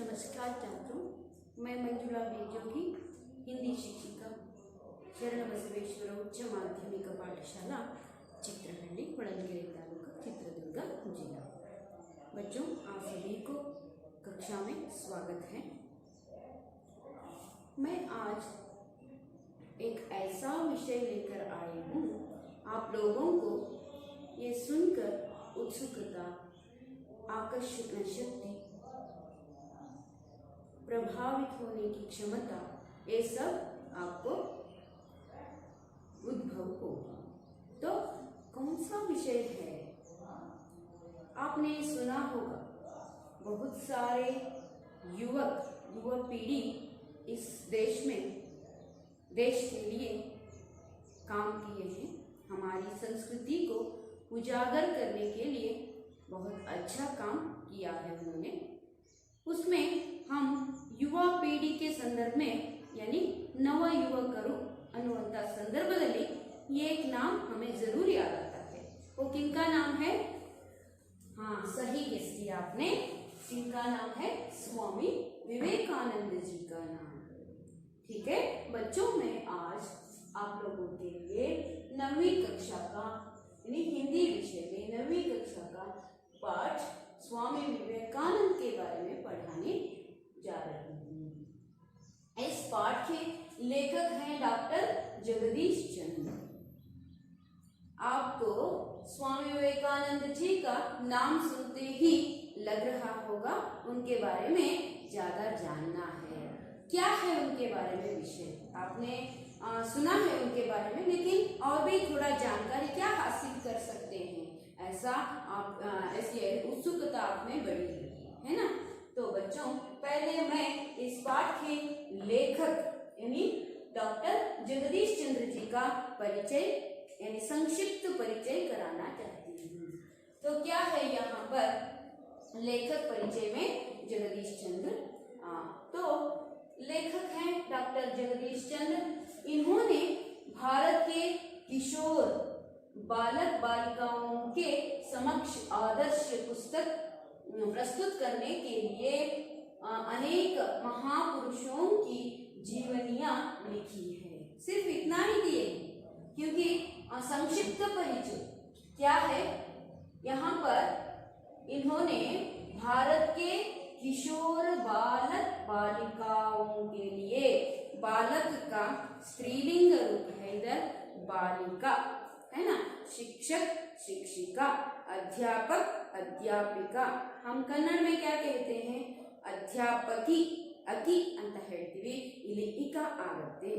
नमस्कार छात्रों, मैं मंजुला बेजोगी, हिंदी शिक्षिका, शरण बसवेश्वर उच्च माध्यमिक पाठशाला चित्रहल्ली ಹೊಳಲ್ಕೆರೆ तालुका चित्रदुर्ग जिला। बच्चों, आप सभी को कक्षा में स्वागत है। मैं आज एक ऐसा विषय लेकर आई हूँ, आप लोगों को ये सुनकर उत्सुकता, आकर्षण शक्ति, प्रभावित होने की क्षमता, ये सब आपको उद्भव होगी। तो कौन सा विषय है? आपने सुना होगा, बहुत सारे युवा पीढ़ी इस देश में देश के लिए काम किए हैं। हमारी संस्कृति को उजागर करने के लिए बहुत अच्छा काम किया है उन्होंने। उसमें हम युवा पीढ़ी के संदर्भ में यानी नव युवकರು ಅನ್ನುವಂತ ಸಂದರ್ಭದಲ್ಲಿ एक नाम हमें जरूर याद आता है। वो किनका नाम है? हाँ, सही गेस किया आपने। इनका नाम है स्वामी विवेकानंद जी का नाम। ठीक है बच्चों, मैं आज आप लोगों के लिए 9वीं कक्षा का यानी हिंदी विषय में 9वीं कक्षा का पाठ स्वामी विवेकानंद के बारे में पढ़ाने जा रही हूँ। इस पाठ के लेखक हैं डॉक्टर जगदीश चंद्र। आपको स्वामी विवेकानंद जी का नाम सुनते ही लग रहा होगा उनके बारे में ज्यादा जानना है। क्या है उनके बारे में विषय? आपने सुना है उनके बारे में, लेकिन और भी थोड़ा जानकारी क्या हासिल कर सकते हैं, ऐसा आप ऐसी उत्सुकता आप में बढ़ी है ना। तो बच्चों, पहले मैं इस पाठ के लेखक यानी डॉक्टर जगदीश चंद्र जी का परिचय यानी संक्षिप्त परिचय कराना चाहती हूँ। तो क्या है यहाँ पर लेखक परिचय में जगदीश चंद्र? तो लेखक हैं डॉक्टर जगदीश चंद्र। इन्होंने भारत के किशोर बालक बालिकाओं के समक्ष आदर्श पुस्तक प्रस्तुत करने के लिए अनेक महापुरुषों की जीवनियां लिखी है। सिर्फ इतना ही दिए, क्योंकि संक्षिप्त परिचय क्या है, यहाँ पर इन्होंने भारत के किशोर बालक बालिकाओं के लिए, बालक का स्त्रीलिंग रूप है इधर, बालिका है ना, शिक्षक शिक्षिका, अध्यापक अध्यापिका, हम कन्नड़ में क्या कहते हैं? अध्यापकी अकी ಅಂತ ಹೇಳ್ತೀವಿ, ಇಲ್ಲಿ ಇಕ ಆಗುತ್ತೆ।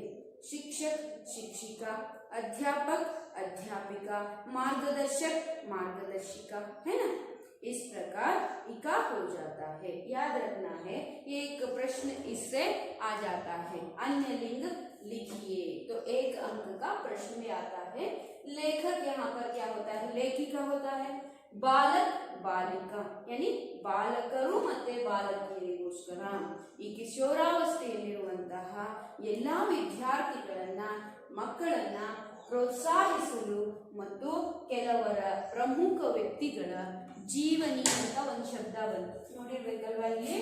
शिक्षक शिक्षिका, अध्यापक अध्यापिका, मार्गदर्शक मार्गदर्शिका, है ना। इस प्रकार इका हो जाता है। याद रखना है, एक प्रश्न इससे आ जाता है, अन्य लिंग लिखिए, तो 1 अंक का प्रश्न में आता है। लेखक यहाँ पर क्या होता है? लेखिका होता है। बालक बालिका यानी ಬಾಲಕರು ಮತ್ತೆ ಬಾಲಕಿಯರಿಗೋಸ್ಕರ ಈ ಕಿಶೋರಾವಸ್ಥೆಯಲ್ಲಿರುವಂತಹ ಎಲ್ಲ ವಿದ್ಯಾರ್ಥಿಗಳನ್ನ ಮಕ್ಕಳನ್ನ ಪ್ರೋತ್ಸಾಹಿಸಲು ಮತ್ತು ಕೆಲವರ ಪ್ರಮುಖ ವ್ಯಕ್ತಿಗಳ ಜೀವನಿ ಅಂತ ಒಂದು ಶಬ್ದ ಬಂತು, ನೋಡಿರ್ಬೇಕಲ್ವಾ ಇಲ್ಲಿ?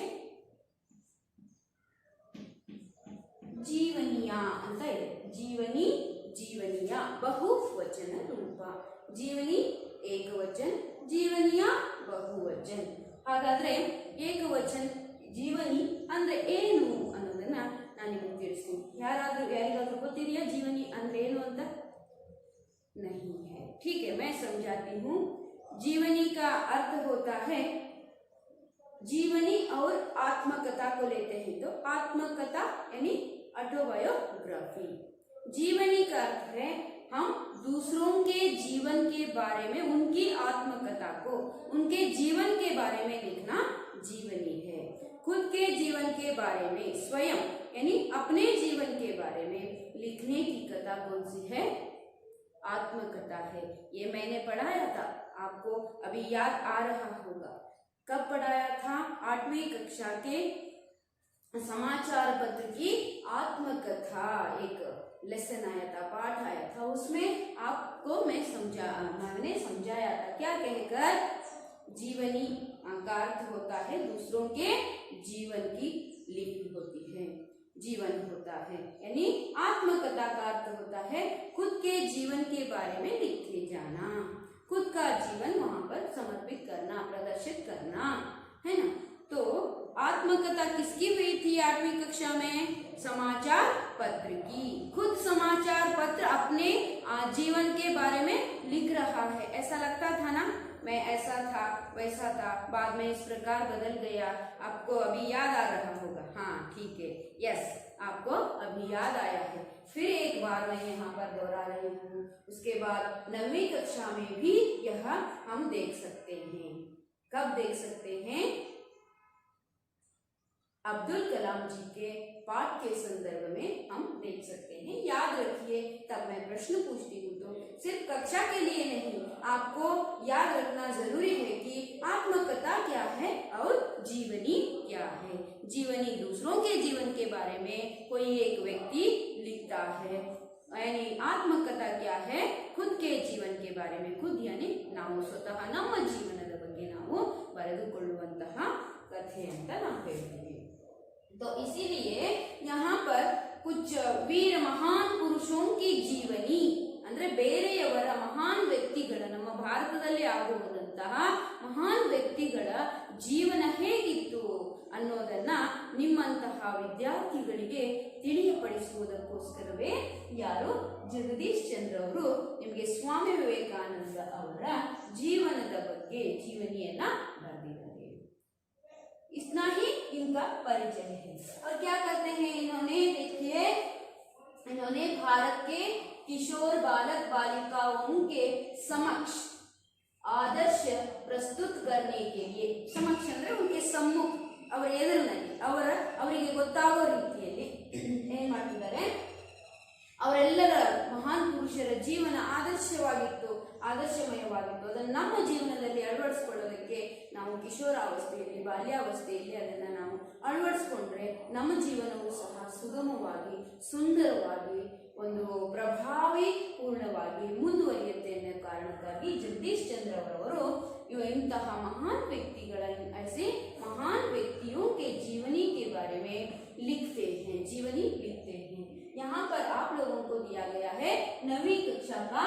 ಜೀವನಿಯ ಅಂತ ಇದೆ, ಜೀವನಿ ಜೀವನಿಯ ಬಹುವಚನ ರೂಪ, ಜೀವನಿ ಏಕವಚನ, जीवनिया ಬಹುವಚನ। ಹಾಗಾದ್ರೆ ಏಕವಚನ ಜೀವನಿ ಅಂದ್ರೆ ಏನು ಅನ್ನೋದನ್ನ ನಾನು ನಿಮಗೆ ತಿಳಿಸ್ತೀನಿ। ಯಾರಿಗಾದ್ರೂ ಗೊತ್ತಿದೆಯಾ जीवनी ಅಂದ್ರೆ ಏನು ಅಂತ? नहीं है, ठीक है, मैं समझाती हूँ। जीवनी का अर्थ होता है, जीवनी और आत्मकथा को लेते हैं तो आत्मकथा यानी ऑटोबायोग्राफी। जीवनी का अर्थ है हम दूसरों के जीवन के बारे में, उनकी आत्मकथा को, उनके जीवन के बारे में लिखना जीवनी है। खुद के जीवन के बारे में, स्वयं यानी अपने जीवन के बारे में लिखने की कथा कौन सी है? आत्मकथा है। ये मैंने पढ़ाया था, आपको अभी याद आ रहा होगा। कब पढ़ाया था? 8वीं कक्षा के समाचार पत्र की आत्मकथा एक लेसन आया था, पाठ आया था, उसमें आपको मैंने समझाया था। क्या कहकर? जीवनी का अर्थ होता है दूसरों के जीवन की लिपि होती है, जीवन होता है। यानी आत्मकथा का अर्थ होता है खुद के जीवन के बारे में लिखे जाना, खुद का जीवन वहां पर समर्पित करना, प्रदर्शित करना, है ना। तो आत्मकथा किसकी हुई थी 8वीं कक्षा में? समाचार पत्र की। खुद समाचार पत्र अपने जीवन के बारे में लिख रहा है। ऐसा लगता था ना, मैं ऐसा था वैसा था, बाद में इस प्रकार बदल गया। आपको अभी याद आ रहा होगा? हाँ ठीक है, यस, आपको अभी याद आया है। फिर एक बार मैं यहाँ पर दोहरा रही हूँ। उसके बाद 9वीं कक्षा में भी यह हम देख सकते हैं। कब देख सकते हैं? अब्दुल कलाम जी के पाठ के संदर्भ में हम देख सकते हैं। याद रखिए, तब मैं प्रश्न पूछती हूँ तो सिर्फ कक्षा के लिए नहीं, आपको याद रखना जरूरी है कि आत्मकथा क्या है और जीवनी क्या है। जीवनी दूसरों के जीवन के बारे में कोई एक व्यक्ति लिखता है, यानी आत्मकथा क्या है? खुद के जीवन के बारे में खुद, यानी ನಾವು ಸ್ವತಃ ನಮ್ಮ ಜೀವನದ ಬಗ್ಗೆ ನಾವು ಬರೆದುಕೊಳ್ಳುವಂತಹ ಕಥೆ ಅಂತ ನಾವು ಹೇಳ್ತೀವಿ। तो इसीलिए यहाँ पर कुछ वीर महान पुरुषों की जीवनी ಅಂದ್ರೆ ಬೇರೆಯವರ ಮಹಾನ್ ವ್ಯಕ್ತಿಗಳ, ನಮ್ಮ ಭಾರತದಲ್ಲಿ ಆಗುವಂತಹ ಮಹಾನ್ ವ್ಯಕ್ತಿಗಳ ಜೀವನ ಹೇಗಿತ್ತು ಅನ್ನೋದನ್ನ ನಿಮ್ಮಂತಹ ವಿದ್ಯಾರ್ಥಿಗಳಿಗೆ ತಿಳಿಯಪಡಿಸುವುದಕ್ಕೋಸ್ಕರವೇ ಯಾರು ಜಗದೀಶ್ ಚಂದ್ರ ಅವರು ನಿಮಗೆ ಸ್ವಾಮಿ ವಿವೇಕಾನಂದ ಅವರ ಜೀವನದ ಬಗ್ಗೆ जीवनियನ್ನ बರೆದಿದ್ದಾರೆ। इतना ही इनका परिचय है। और क्या करते हैं इन्होंने? देखिए, इन्होंने भारत के किशोर बालक बालिकाओं के समक्ष आदर्श प्रस्तुत करने के लिए, समक्ष ಅಂದ್ರೆ उनके सम्मुख, ಅವರ ಎದುರಿನಲ್ಲಿ, ಅವರಿಗೆ ಗೊತ್ತಾಗೋ ರೀತಿಯಲ್ಲಿ ಏನ್ ಮಾಡ್ತಿದ್ದಾರೆ? ಅವರೆಲ್ಲರ ಮಹಾನ್ ಪುರುಷರ ಜೀವನ ಆದರ್ಶಮಯವಾಗಿತ್ತು, ಅದನ್ನು ನಮ್ಮ ಜೀವನದಲ್ಲಿ ಅಳವಡಿಸಿಕೊಳ್ಳೋದಕ್ಕೆ ನಾವು ಕಿಶೋರಾವಸ್ಥೆಯಲ್ಲಿ, ಬಾಲ್ಯಾವಸ್ಥೆಯಲ್ಲಿ ಅದನ್ನು ನಾವು ಅಳವಡಿಸ್ಕೊಂಡ್ರೆ ನಮ್ಮ ಜೀವನವು ಸಹ ಸುಗಮವಾಗಿ, ಸುಂದರವಾಗಿ, ಒಂದು ಪ್ರಭಾವಿ ಪೂರ್ಣವಾಗಿ ಮುಂದುವರಿಯುತ್ತೆ ಅನ್ನೋ ಕಾರಣಕ್ಕಾಗಿ ಜಗದೀಶ್ ಚಂದ್ರ ಅವರವರು इंತಹ महान व्यक्तिಗಳ, ऐसे महान व्यक्तियों के जीवनी के बारे में लिखते हैं, जीवनी लिखते हैं। यहाँ पर आप लोगों को दिया गया है 9वीं कक्षा का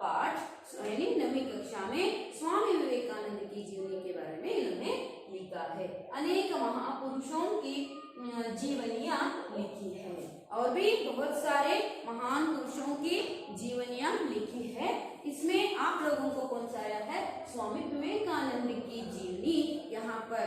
पाठ, यानी 9वीं कक्षा में स्वामी विवेकानंद की जीवनी के बारे में इन्होंने लिखा है। अनेक महापुरुषों की जीवनियां लिखी है और भी बहुत सारे महान पुरुषों की जीवनियां लिखी है। इसमें आप लोगों को कौन सा आया है? स्वामी विवेकानंद की जीवनी यहाँ पर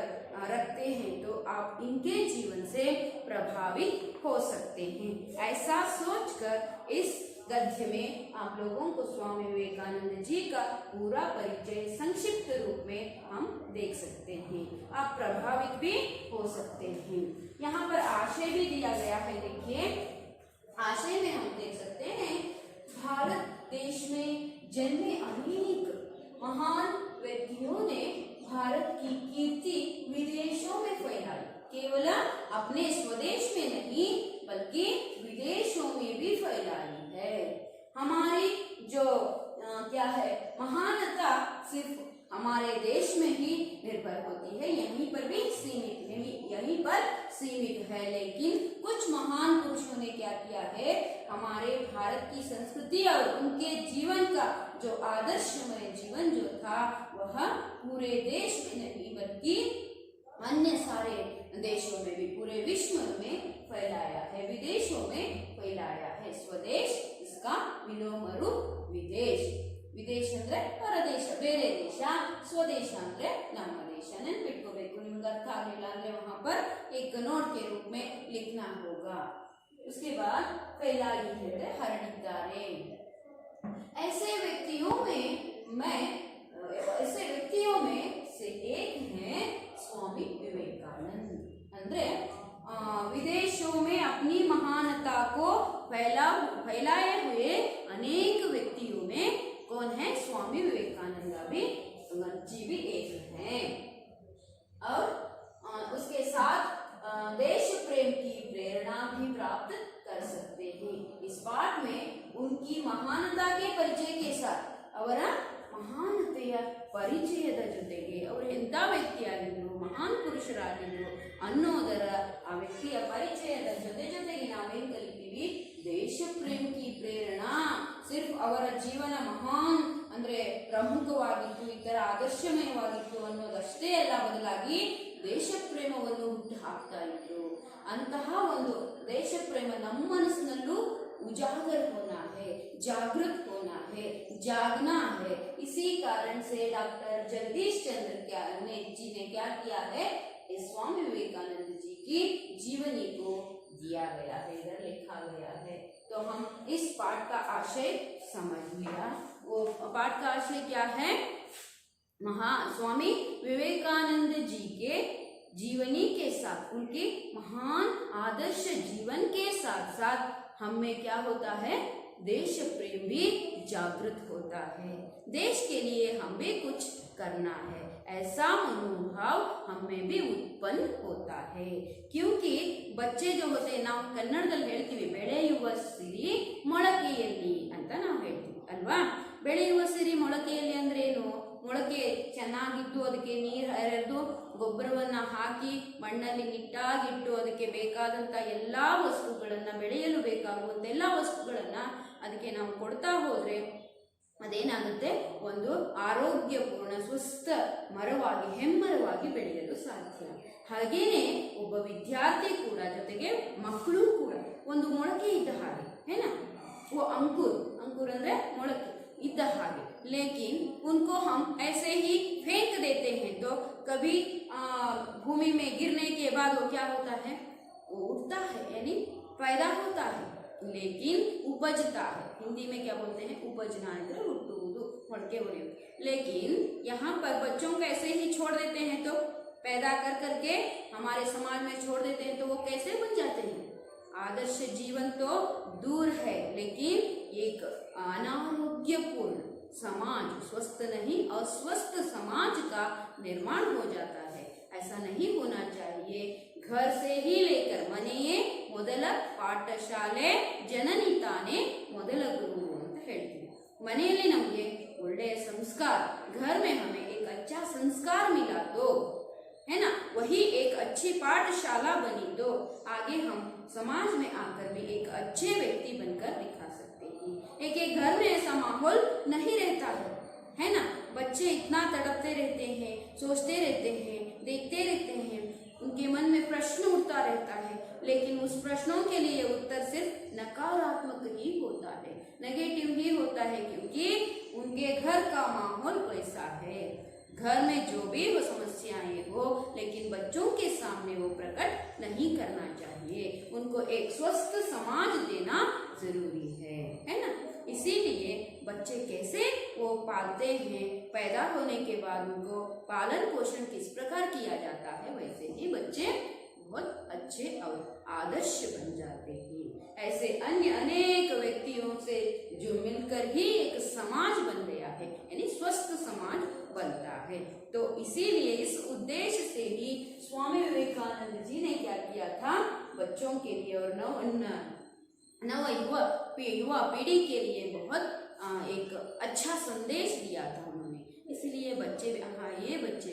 रखते हैं तो आप इनके जीवन से प्रभावित हो सकते हैं। ऐसा सोचकर इस गद्य में आप लोगों को स्वामी विवेकानंद जी का पूरा परिचय संक्षिप्त रूप में हम देख सकते हैं, आप प्रभावित भी हो सकते हैं। यहाँ पर आशय भी दिया गया है। देखिए, आशय में हम देख सकते हैं, भारत देश में जन्मे अनेक महान व्यक्तियों ने भारत की कीर्ति विदेशों में फैलाई। केवल अपने स्वदेश में नहीं बल्कि विदेशों में भी फैलाई है। हमारी जो क्या है महानता सिर्फ हमारे देश में ही निर्भर होती है, यहीं पर भी सीमित है, यहीं पर सीमित है। लेकिन कुछ महान पुरुषों ने क्या किया है? हमारे भारत की संस्कृति और उनके जीवन का जो आदर्शमय जीवन जो था वह पूरे देश में नहीं बल्कि अन्य सारे देशों में भी, पूरे विश्व में फैलाया है, विदेशों में फैलाया है। स्वदेश इसका विलोम रूप विदेश। ವಿದೇಶ ಅಂದ್ರೆ ಪರದೇಶ, ಬೇರೆ ದೇಶ, ಸ್ವದೇಶ ಅಂದ್ರೆ ನಮ್ಮ ದೇಶ। ನೆನಪಿಟ್ಕೋಬೇಕು, ನಿಮ್ಗೆ अर्थ ಆಗಲಿಲ್ಲ ಅಂದ್ರೆ वहां पर एक नोट के रूप में लिखना होगा। उसके बाद फैलाई है, हरडिದ್ದಾರೆ। ऐसे व्यक्तियों में से एक है स्वामी विवेकानंद। ಅಂದ್ರೆ विदेशों में अपनी महानता को फैलाए हुए अनेक व्यक्तियों में कौन है? स्वामी विवेकानंद जी भी एक हैं। और उसके साथ देश प्रेम की प्रेरणा भी प्राप्त कर सकते हैं। इस पाठ में उनकी महानता के परिचय के साथ ಅವರ ಮಹಾನತೆಯ ಪರಿಚಯದ ಜೊತೆಗೆ ಅವರು ಎಂಥ ವ್ಯಕ್ತಿಯಾಗಿದ್ರು, ಮಹಾನ್ ಪುರುಷರಾಗಿದ್ರು ಅನ್ನೋದರ ಆ ವ್ಯಕ್ತಿಯ ಪರಿಚಯದ ಜೊತೆಗೆ ನಾವೇನ್ ಕಲಿತೀವಿ, ದೇಶ ಪ್ರೇಮ ಕಿ ಪ್ರೇರಣಾ. ಸಿರ್ಫ್ ಅವರ ಜೀವನ ಮಹಾನ್ ಅಂದ್ರೆ ಪ್ರಮುಖವಾಗಿತ್ತು, ಇತರ ಆದರ್ಶಮಯವಾಗಿತ್ತು ಅನ್ನೋದಷ್ಟೇ ಅಲ್ಲ, ಬದಲಾಗಿ ದೇಶ ಪ್ರೇಮವನ್ನು ಹುಟ್ಟು ಹಾಕ್ತಾ ಇದ್ರು. ಅಂತಹ ಒಂದು ದೇಶ ಪ್ರೇಮ ನಮ್ಮ ಮನಸ್ಸಿನಲ್ಲೂ उजागर होना है, जागृत होना है, जागना है. इसी कारण से डॉक्टर जगदीश चंद्र जी ने क्या किया है, इस स्वामी विवेकानंद जी की जीवनी को दिया गया है, इधर लिखा गया है. तो हम इस पाठ का आशय समझ लिया. वो पाठ का आशय क्या है, स्वामी विवेकानंद जी के जीवनी के साथ, उनके महान आदर्श जीवन के साथ साथ हम में क्या होता है, देश प्रेम भी जागृत होता है. देश के लिए हम भी कुछ करना है, ऐसा मनोभाव हम में भी उत्पन्न होता है. क्योंकि बच्चे जो होते हैं, ನಾವು ಕನ್ನಡದಲ್ಲಿ ಹೇಳ್ತೀವಿ ಬೆಳೆಯುವ ಸಿರಿ ಮೊಳಕೆಯಲ್ಲಿ ಅಂತ ನಾವು ಹೇಳ್ತೀವಿ ಅಲ್ವಾ. ಬೆಳೆಯುವ ಸಿರಿ ಮೊಳಕೆಯಲ್ಲಿ ಅಂದ್ರೆ ಏನು, ಮೊಳಕೆ ಚೆನ್ನಾಗಿದ್ದು ಅದಕ್ಕೆ ನೀರು ಹರಿದು ಗೊಬ್ಬರವನ್ನ ಹಾಕಿ ಮಣ್ಣಲ್ಲಿ ನಿಟ್ಟಾಗಿಟ್ಟು ಅದಕ್ಕೆ ಬೇಕಾದಂತ ಎಲ್ಲಾ ವಸ್ತುಗಳನ್ನ, ಬೆಳೆಯಲು ಬೇಕಾಗುವಂತ ಎಲ್ಲಾ ವಸ್ತುಗಳನ್ನ ಅದಕ್ಕೆ ನಾವು ಕೊಡ್ತಾ ಹೋದ್ರೆ ಅದೇನಾಗುತ್ತೆ, ಒಂದು ಆರೋಗ್ಯಪೂರ್ಣ ಸ್ವಸ್ಥ ಮರವಾಗಿ ಹೆಮ್ಮರವಾಗಿ ಬೆಳೆಯಲು ಸಾಧ್ಯ. ಹಾಗೇನೆ ಒಬ್ಬ ವಿದ್ಯಾರ್ಥಿ ಕೂಡ, ಜೊತೆಗೆ ಮಕ್ಕಳು ಕೂಡ ಒಂದು ಮೊಳಕೆ ಇದ್ದ ಹಾಗೆ, ಏನ वो अंकुर ಅಂದ್ರೆ ಮೊಳಕೆ इद्द हागे. लेकिन उनको हम ऐसे ही फेंक देते हैं तो कभी भूमि में गिरने के बाद वो क्या होता है, वो उठता है, यानी पैदा होता है, लेकिन उपजता है. हिंदी में क्या बोलते हैं, उपजना इधर हुट्टुವುದು, ಮೊಳಕೆ ಹೊಡೆಯುವುದು. लेकिन यहाँ पर बच्चों को ऐसे ही छोड़ देते हैं तो पैदा कर करके हमारे समाज में छोड़ देते हैं तो वो कैसे बन जाते हैं. आदर्श जीवन तो दूर है, लेकिन एक अनारोग्यपूर्ण समाज, स्वस्थ नहीं अस्वस्थ समाज का निर्माण हो जाता है. ऐसा नहीं होना चाहिए. घर से ही लेकर ಮನೆಯೇ ಮೊದಲ ಪಾಠಶಾಲೆ, ಜನನಿ ತಾನೇ ಮೊದಲ ಗುರು ಅಂತ ಹೇಳ್ತೀವಿ. ಮನೆಯಲ್ಲಿ ನಮಗೆ ಒಳ್ಳೆಯ ಸಂಸ್ಕಾರ, घर में हमें एक अच्छा संस्कार मिला तो है ना, वही एक अच्छी पाठशाला बनी तो आगे हम समाज में आकर भी एक अच्छे व्यक्ति बनकर दिखा सकते हैं. एक घर में ऐसा माहौल नहीं रहता है ना. बच्चे इतना तड़पते रहते हैं, सोचते रहते हैं, देखते रहते हैं, उनके मन में प्रश्न उठता रहता है, लेकिन उस प्रश्नों के लिए उत्तर सिर्फ नकारात्मक ही होता है, नेगेटिव ही होता है, क्योंकि उनके घर का माहौल वैसा है. घर में जो भी वो समस्याएं हो, लेकिन बच्चों के सामने वो प्रकट नहीं करना चाहिए. उनको एक स्वस्थ समाज देना जरूरी है ना. इसीलिए बच्चे कैसे वो पालते हैं, पैदा होने के बाद उनको पालन पोषण किस प्रकार किया जाता है, वैसे ही बच्चे बहुत अच्छे और आदर्श बन जाते हैं. ऐसे अन्य अनेक व्यक्तियों से जो मिलकर ही एक समाज बन गया है, यानी स्वस्थ समाज बनता है. तो इसीलिए इस उद्देश्य से ही स्वामी विवेकानंद जी ने क्या किया था, बच्चों के लिए और नव युवा पीढ़ी के लिए बहुत एक अच्छा संदेश दिया था उन्होंने. इसलिए बच्चे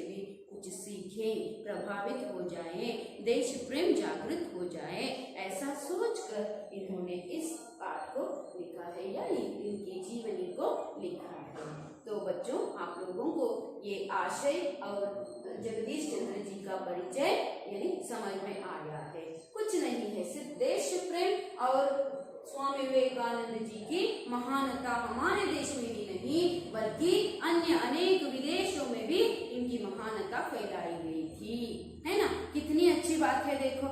भी कुछ सीखें, प्रभावित हो जाएं, देश प्रेम जागृत हो जाए, ऐसा सोचकर इन्होंने इस पाठ को लिखा है या इनकी जीवनी को लिखा है. तो बच्चों, आप लोगों को ये आशय और जगदीश चंद्र जी का परिचय यानी समझ में आया है. कुछ नहीं है, सिर्फ देश प्रेम और स्वामी विवेकानंद जी की महानता हमारे देश में ही नहीं बल्कि अन्य अनेक विदेशों में भी इनकी महानता फैलाई गई थी, है ना. कितनी अच्छी बात है. देखो,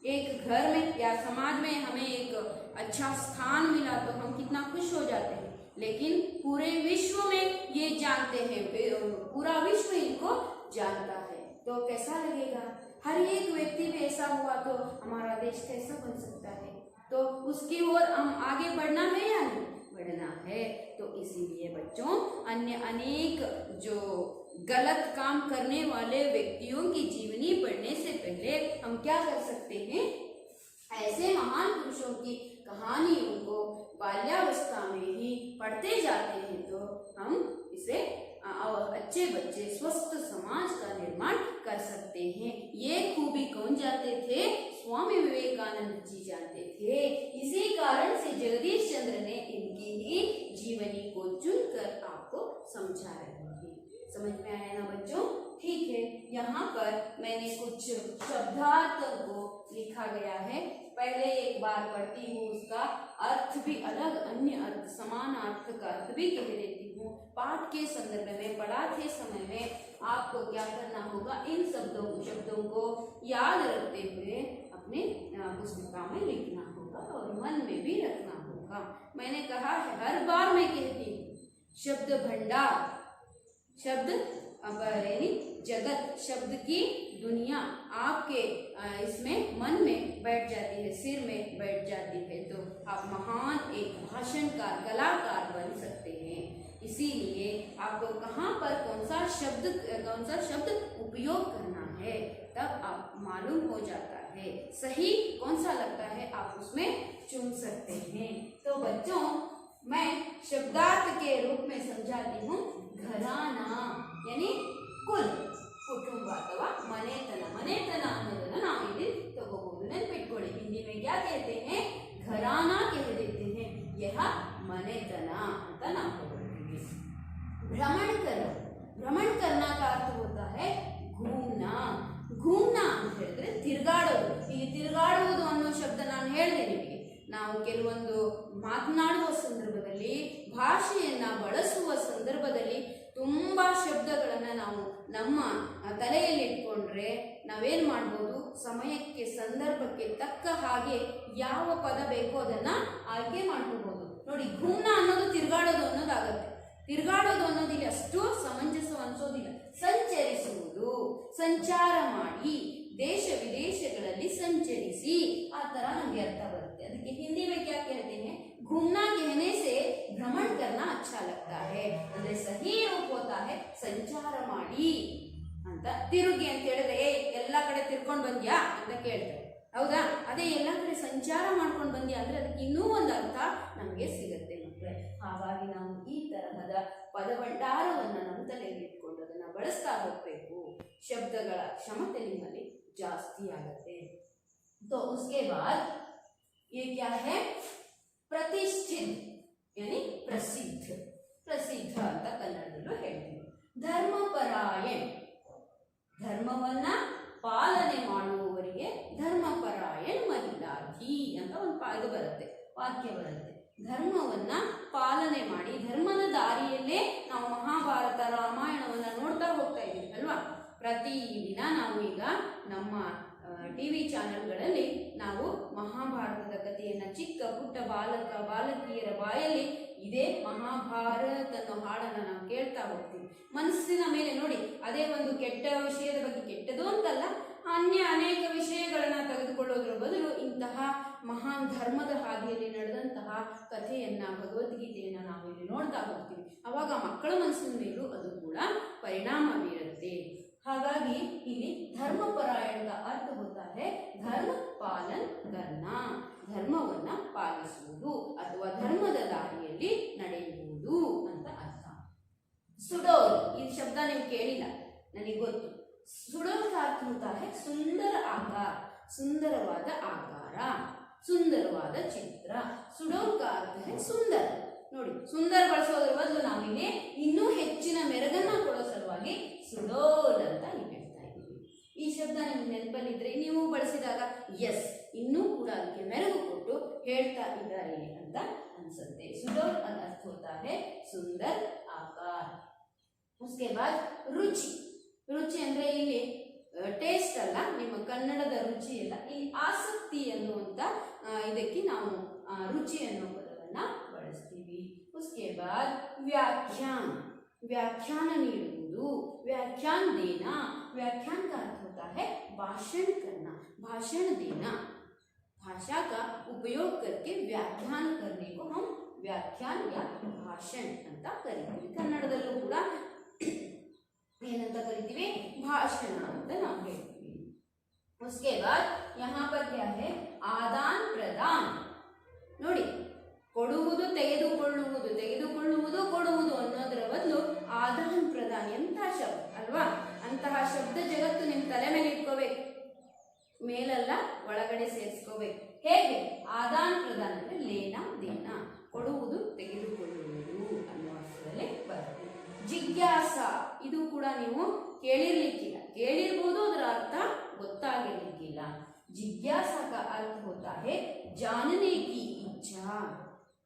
एक घर में या समाज में हमें एक अच्छा स्थान मिला तो हम कितना खुश हो जाते हैं, लेकिन पूरे विश्व में ये जानते हैं, पूरा विश्व इनको जानता है, तो कैसा लगेगा. हर एक व्यक्ति में ऐसा हुआ तो हमारा देश कैसा बन सकता है. तो उसकी ओर हम आगे बढ़ना है या नहीं बढ़ना है. तो इसीलिए बच्चों, अन्य अनेक जो गलत काम करने वाले व्यक्तियों की जीवनी पढ़ने से पहले हम क्या कर सकते हैं, ऐसे महान पुरुषों की कहानियों को बाल्यावस्था में ही पढ़ते जाते हैं तो हम इसे अच्छे बच्चे स्वस्थ समाज का निर्माण कर सकते हैं। ये खूबी कौन जानते थे? स्वामी विवेकानंद जी जानते थे। इसी कारण से जगदीश चंद्र ने इनकी ही जीवनी को चुनकर आपको समझा रहे हैं। समझ में आया ना बच्चों? ठीक है, यहाँ पर मैंने कुछ शब्दार्थ को लिखा गया है। पहले एक बार पढ़ती हूँ, उसका अर्थ भी अलग अन्य अर्थ समान अर्थ का अर्थ भी कह देती हूँ। पाठ के संदर्भ में पढ़ाते समय में आपको क्या करना होगा? इन शब्दों को याद रखते हुए अपने पुस्तिका में लिखना होगा और मन में भी रखना होगा। मैंने कहा है, हर बार मैं कहती हूँ, शब्द भंडार, शब्द यानी जगत, शब्द की दुनिया आपके इसमें मन में बैठ जाती है, सिर में बैठ जाती है, तो आप महान एक भाषणकार कलाकार बन सकते हैं। इसीलिए आपको कहाँ पर कौन सा शब्द उपयोग करना है तब आप मालूम हो जाता है, सही कौन सा लगता है आप उसमें चुन सकते हैं। तो बच्चों, मैं शब्दार्थ के रूप में समझाती हूँ। घराना यानी कुल, कुटुंब अथवा मनेतन। मनेतन ಅನ್ನೋದನ್ನ ನಾವು ಇಲ್ಲಿ ತಗೋಬಹುದು, ನೆನಪಿಟ್ಕೊಳ್ಳಿ। हिंदी में क्या कहते हैं? घराना कह देते हैं। यह मनेतन ಅಂತ ನಾವು ತಗೊಳ್ತೀವಿ। भ्रमण करना, भ्रमण करना का अर्थ होता है घूमना। घूमना ಅಂತ ಹೇಳಿದ್ರೆ ತಿರುಗಾಡೋದು। ಇಲ್ಲಿ ತಿರುಗಾಡುವುದು ಅನ್ನೋ ಶಬ್ದ ನಾನು ಹೇಳಿದೆ ನಿಮಗೆ। ನಾವು ಕೆಲವೊಂದು ಮಾತನಾಡುವ ಸಂದರ್ಭದಲ್ಲಿ, ಭಾಷೆಯನ್ನ ಬಳಸುವ ಸಂದರ್ಭದಲ್ಲಿ ತುಂಬಾ ಶಬ್ದಗಳನ್ನ ನಾವು ನಮ್ಮ ತಲೆಯಲ್ಲಿ ಇಟ್ಕೊಂಡ್ರೆ ನಾವೇನ್ ಮಾಡ್ಬೋದು? ಸಮಯಕ್ಕೆ ಸಂದರ್ಭಕ್ಕೆ ತಕ್ಕ ಹಾಗೆ ಯಾವ ಪದ ಬೇಕೋ ಅದನ್ನ ಆಯ್ಕೆ ಮಾಡ್ಕೋಬಹುದು। ನೋಡಿ, ಘೂಮ್ನ ಅನ್ನೋದು ತಿರುಗಾಡೋದು ಅನ್ನೋದಾಗತ್ತೆ। ತಿರುಗಾಡೋದು ಅನ್ನೋದು ಇಲ್ಲಿ ಅಷ್ಟು ಸಮಂಜಸ ಅನ್ಸೋದಿಲ್ಲ। ಸಂಚರಿಸುವುದು, ಸಂಚಾರ ಮಾಡಿ, देश विदेशಗಳಲ್ಲಿ संचरिसी, आ तरह नಮಗೆ अर्थ बರುತ್ತೆ। ಅದಕ್ಕೆ हिंदी में क्या कहते हैं? घूमना कहने से भ्रमण करना अच्छा लगता है। ಅಂದ್ರೆ सही रूप होता है ಸಂಚಾರ ಮಾಡಿ ಅಂತ। ತಿರುಗಿ ಅಂತ ಹೇಳಿದ್ರೆ ಎಲ್ಲಾ ಕಡೆ ತಿರ್ಕೊಂಡು ಬಂದ್ಯಾ ಅಂತ ಕೇಳ್ತಾರೆ, ಹೌದಾ? ಅದೇ ಎಲ್ಲಾ ಕಡೆ ಸಂಚಾರ ಮಾಡ್ಕೊಂಡು ಬಂದ್ಯಾ ಅಂದ್ರೆ ಅದಕ್ಕೆ ಇನ್ನೂ ಒಂದು ಅರ್ಥ ನಮಗೆ ಸಿಗುತ್ತೆ ಮಕ್ಕಳೇ। ಹಾಗಾಗಿ ನಾವು ಈ ತರಹದ ಪದಭಂಡಾರವನ್ನು ನಮ್ಮ ತಲೆಯಲ್ಲಿ ಇಟ್ಕೊಂಡು ಅದನ್ನ ಬಳಸ್ತಾ ಹೋಗ್ಬೇಕು। ಶಬ್ದಗಳ ಕ್ಷಮತೆ ನಿಮ್ಮಲ್ಲಿ जास्ती आगते। तो उसके बाद ये क्या है? प्रतिष्ठित यानी प्रसिद्ध, प्रसिद्ध ಅಂತ ಕನ್ನಡದಲ್ಲೂ ಹೇಳ್ತೀವಿ। ಧರ್ಮಪರಾಯಣ, ಧರ್ಮವನ್ನ ಪಾಲನೆ ಮಾಡುವವರಿಗೆ ಧರ್ಮಪರಾಯಣ ಮಹಿಳಾಧಿ ಅಂತ ಒಂದು ಇದು ಬರುತ್ತೆ, ವಾಕ್ಯ ಬರುತ್ತೆ। ಧರ್ಮವನ್ನ ಪಾಲನೆ ಮಾಡಿ, ಧರ್ಮದ ದಾರಿಯಲ್ಲೇ ನಾವು ಮಹಾಭಾರತ ರಾಮಾಯಣವನ್ನ ನೋಡ್ತಾ ಹೋಗ್ತಾ ಇದ್ದೀವಿ ಅಲ್ವಾ? ಪ್ರತಿದಿನ ನಾವು ಈಗ ನಮ್ಮ ಟಿವಿ ಚಾನೆಲ್ಗಳಲ್ಲಿ ನಾವು ಮಹಾಭಾರತದ ಕಥೆಯನ್ನ ಚಿಕ್ಕ ಪುಟ್ಟ ಬಾಲಕಿಯರ ಬಾಯಲ್ಲಿ ಇದೇ ಮಹಾಭಾರತ ಅನ್ನೋ ಹಾಡನ್ನು ನಾವು ಕೇಳ್ತಾ ಹೋಗ್ತೀವಿ। ಮನಸ್ಸಿನ ಮೇಲೆ ನೋಡಿ, ಅದೇ ಒಂದು ಕೆಟ್ಟ ವಿಷಯದ ಬಗ್ಗೆ, ಕೆಟ್ಟದು ಅಂತಲ್ಲ, ಅನ್ಯ ಅನೇಕ ವಿಷಯಗಳನ್ನ ತೆಗೆದುಕೊಳ್ಳೋದ್ರ ಬದಲು ಇಂತಹ ಮಹಾನ್ ಧರ್ಮದ ಹಾದಿಯಲ್ಲಿ ನಡೆದಂತಹ ಕಥೆಯನ್ನ, ಭಗವದ್ಗೀತೆಯನ್ನ ನಾವು ಇಲ್ಲಿ ನೋಡ್ತಾ ಹೋಗ್ತೀವಿ। ಅವಾಗ ಮಕ್ಕಳ ಮನಸ್ಸಿನ ಮೇಲೂ ಅದು ಕೂಡ ಪರಿಣಾಮ ಬೀರುತ್ತೆ। ಹಾಗಾಗಿ ಇಲ್ಲಿ ಧರ್ಮಪರಾಯಣದ ಅರ್ಥ होता है ಧರ್ಮ ಪಾಲನ करना, ಧರ್ಮವನ್ನ ಪಾಲಿಸುವುದು ಅಥವಾ ಧರ್ಮದ ದಾರಿಯಲ್ಲಿ ನಡೆಯುವುದು ಅಂತ ಅರ್ಥ। ಸುಡೋರ್ ಈ ಶಬ್ದ ನೀವು ಕೇಳಿಲ್ಲ, ನನಗೆ ಗೊತ್ತು। ಸುಡೋರ್ का अर्थ होता है सुंदर आकार, सुंदरवाದ ಆಕಾರ, ಸುಂದರವಾದ ಚಿತ್ರ। ಸುಡೋರ್ का अर्थ है सुंदर। ನೋಡಿ, ಸುಂದರ ಬಳಸೋದ್ರ ಬದಲು ನಾವಿಲ್ಲಿ ಇನ್ನೂ ಹೆಚ್ಚಿನ ಮೆರಗನ್ನ ಕೊಡೋ ಸಲುವಾಗಿ ಸುಡೋಲ್ ಅಂತ ಹೇಳ್ತಾ ಇದ್ದೀವಿ। ಈ ಶಬ್ದ ನಿಮ್ಗೆ ನೆನಪಲ್ಲಿದ್ರೆ ನೀವು ಬಳಸಿದಾಗ ಎಸ್, ಇನ್ನೂ ಕೂಡ ಅದಕ್ಕೆ ಮೆರುಗು ಕೊಟ್ಟು ಹೇಳ್ತಾ ಇದ್ದಾರೆ ಅಂತ ಅನ್ಸುತ್ತೆ। ಸುಡೋಲ್ का अर्थ होता है सुंदर आकार। उसके बाद ರುಚಿ, ರುಚಿ ಅಂದ್ರೆ ಇಲ್ಲಿ ಟೇಸ್ಟ್ ಅಲ್ಲ, ನಿಮ್ಮ ಕನ್ನಡದ ರುಚಿ ಅಲ್ಲ, ಇಲ್ಲಿ ಆಸಕ್ತಿ ಅನ್ನುವಂತ ಇದಕ್ಕೆ ನಾವು ರುಚಿ ಅನ್ನೋ ಪದವನ್ನ ಬಳಸ್ತೀವಿ। उसके बाद व्याख्यान, व्याख्यान ನೀಡುವುದು, व्याख्यान देना। व्याख्यान का अर्थ होता है भाषण करना, भाषण देना। भाषा का उपयोग करके व्याख्यान करने को हम व्याख्यान या भाषण ಅಂತ ಕರೀತೀವಿ। ಕನ್ನಡದಲ್ಲೂ ಕೂಡ ಏನಂತ ಕರಿತೀವಿ? ಭಾಷಣ ಅಂತ ನಾವು ಹೇಳ್ತೀವಿ। उसके बाद यहाँ पर क्या है? आदान प्रदान। ನೋಡಿ, ಕೊಡುವುದು ತೆಗೆದುಕೊಳ್ಳುವುದು, ತೆಗೆದುಕೊಳ್ಳುವುದು ಕೊಡುವುದು ಅನ್ನೋದರ ಬದಲು ಆದಾನ್ ಪ್ರದಾನ್ ಎಂಥ ಶಬ್ದ ಅಲ್ವಾ. ಅಂತಹ ಶಬ್ದ ಜಗತ್ತು ನಿಮ್ಮ ತಲೆ ಮೇಲೆ ಇಟ್ಕೋಬೇಕು, ಮೇಲಲ್ಲ ಒಳಗಡೆ ಸೇರಿಸ್ಕೋಬೇಕು. ಹೇಗೆ? ಆದಾನ್ ಪ್ರದಾನ್ ಅಂದ್ರೆ ಲೇನ ದೇನ, ಕೊಡುವುದು ತೆಗೆದುಕೊಳ್ಳುವುದು ಅನ್ನೋ ಅರ್ಥದಲ್ಲಿ ಬರುತ್ತೆ. ಜಿಜ್ಞಾಸ ಇದು ಕೂಡ ನೀವು ಕೇಳಿರ್ಲಿಕ್ಕಿಲ್ಲ, ಕೇಳಿರ್ಬೋದು, ಅದರ ಅರ್ಥ ಗೊತ್ತಾಗಿರ್ಲಿಕ್ಕಿಲ್ಲ. जिज्ञासा का अर्थ होता है जानने की इच्छा,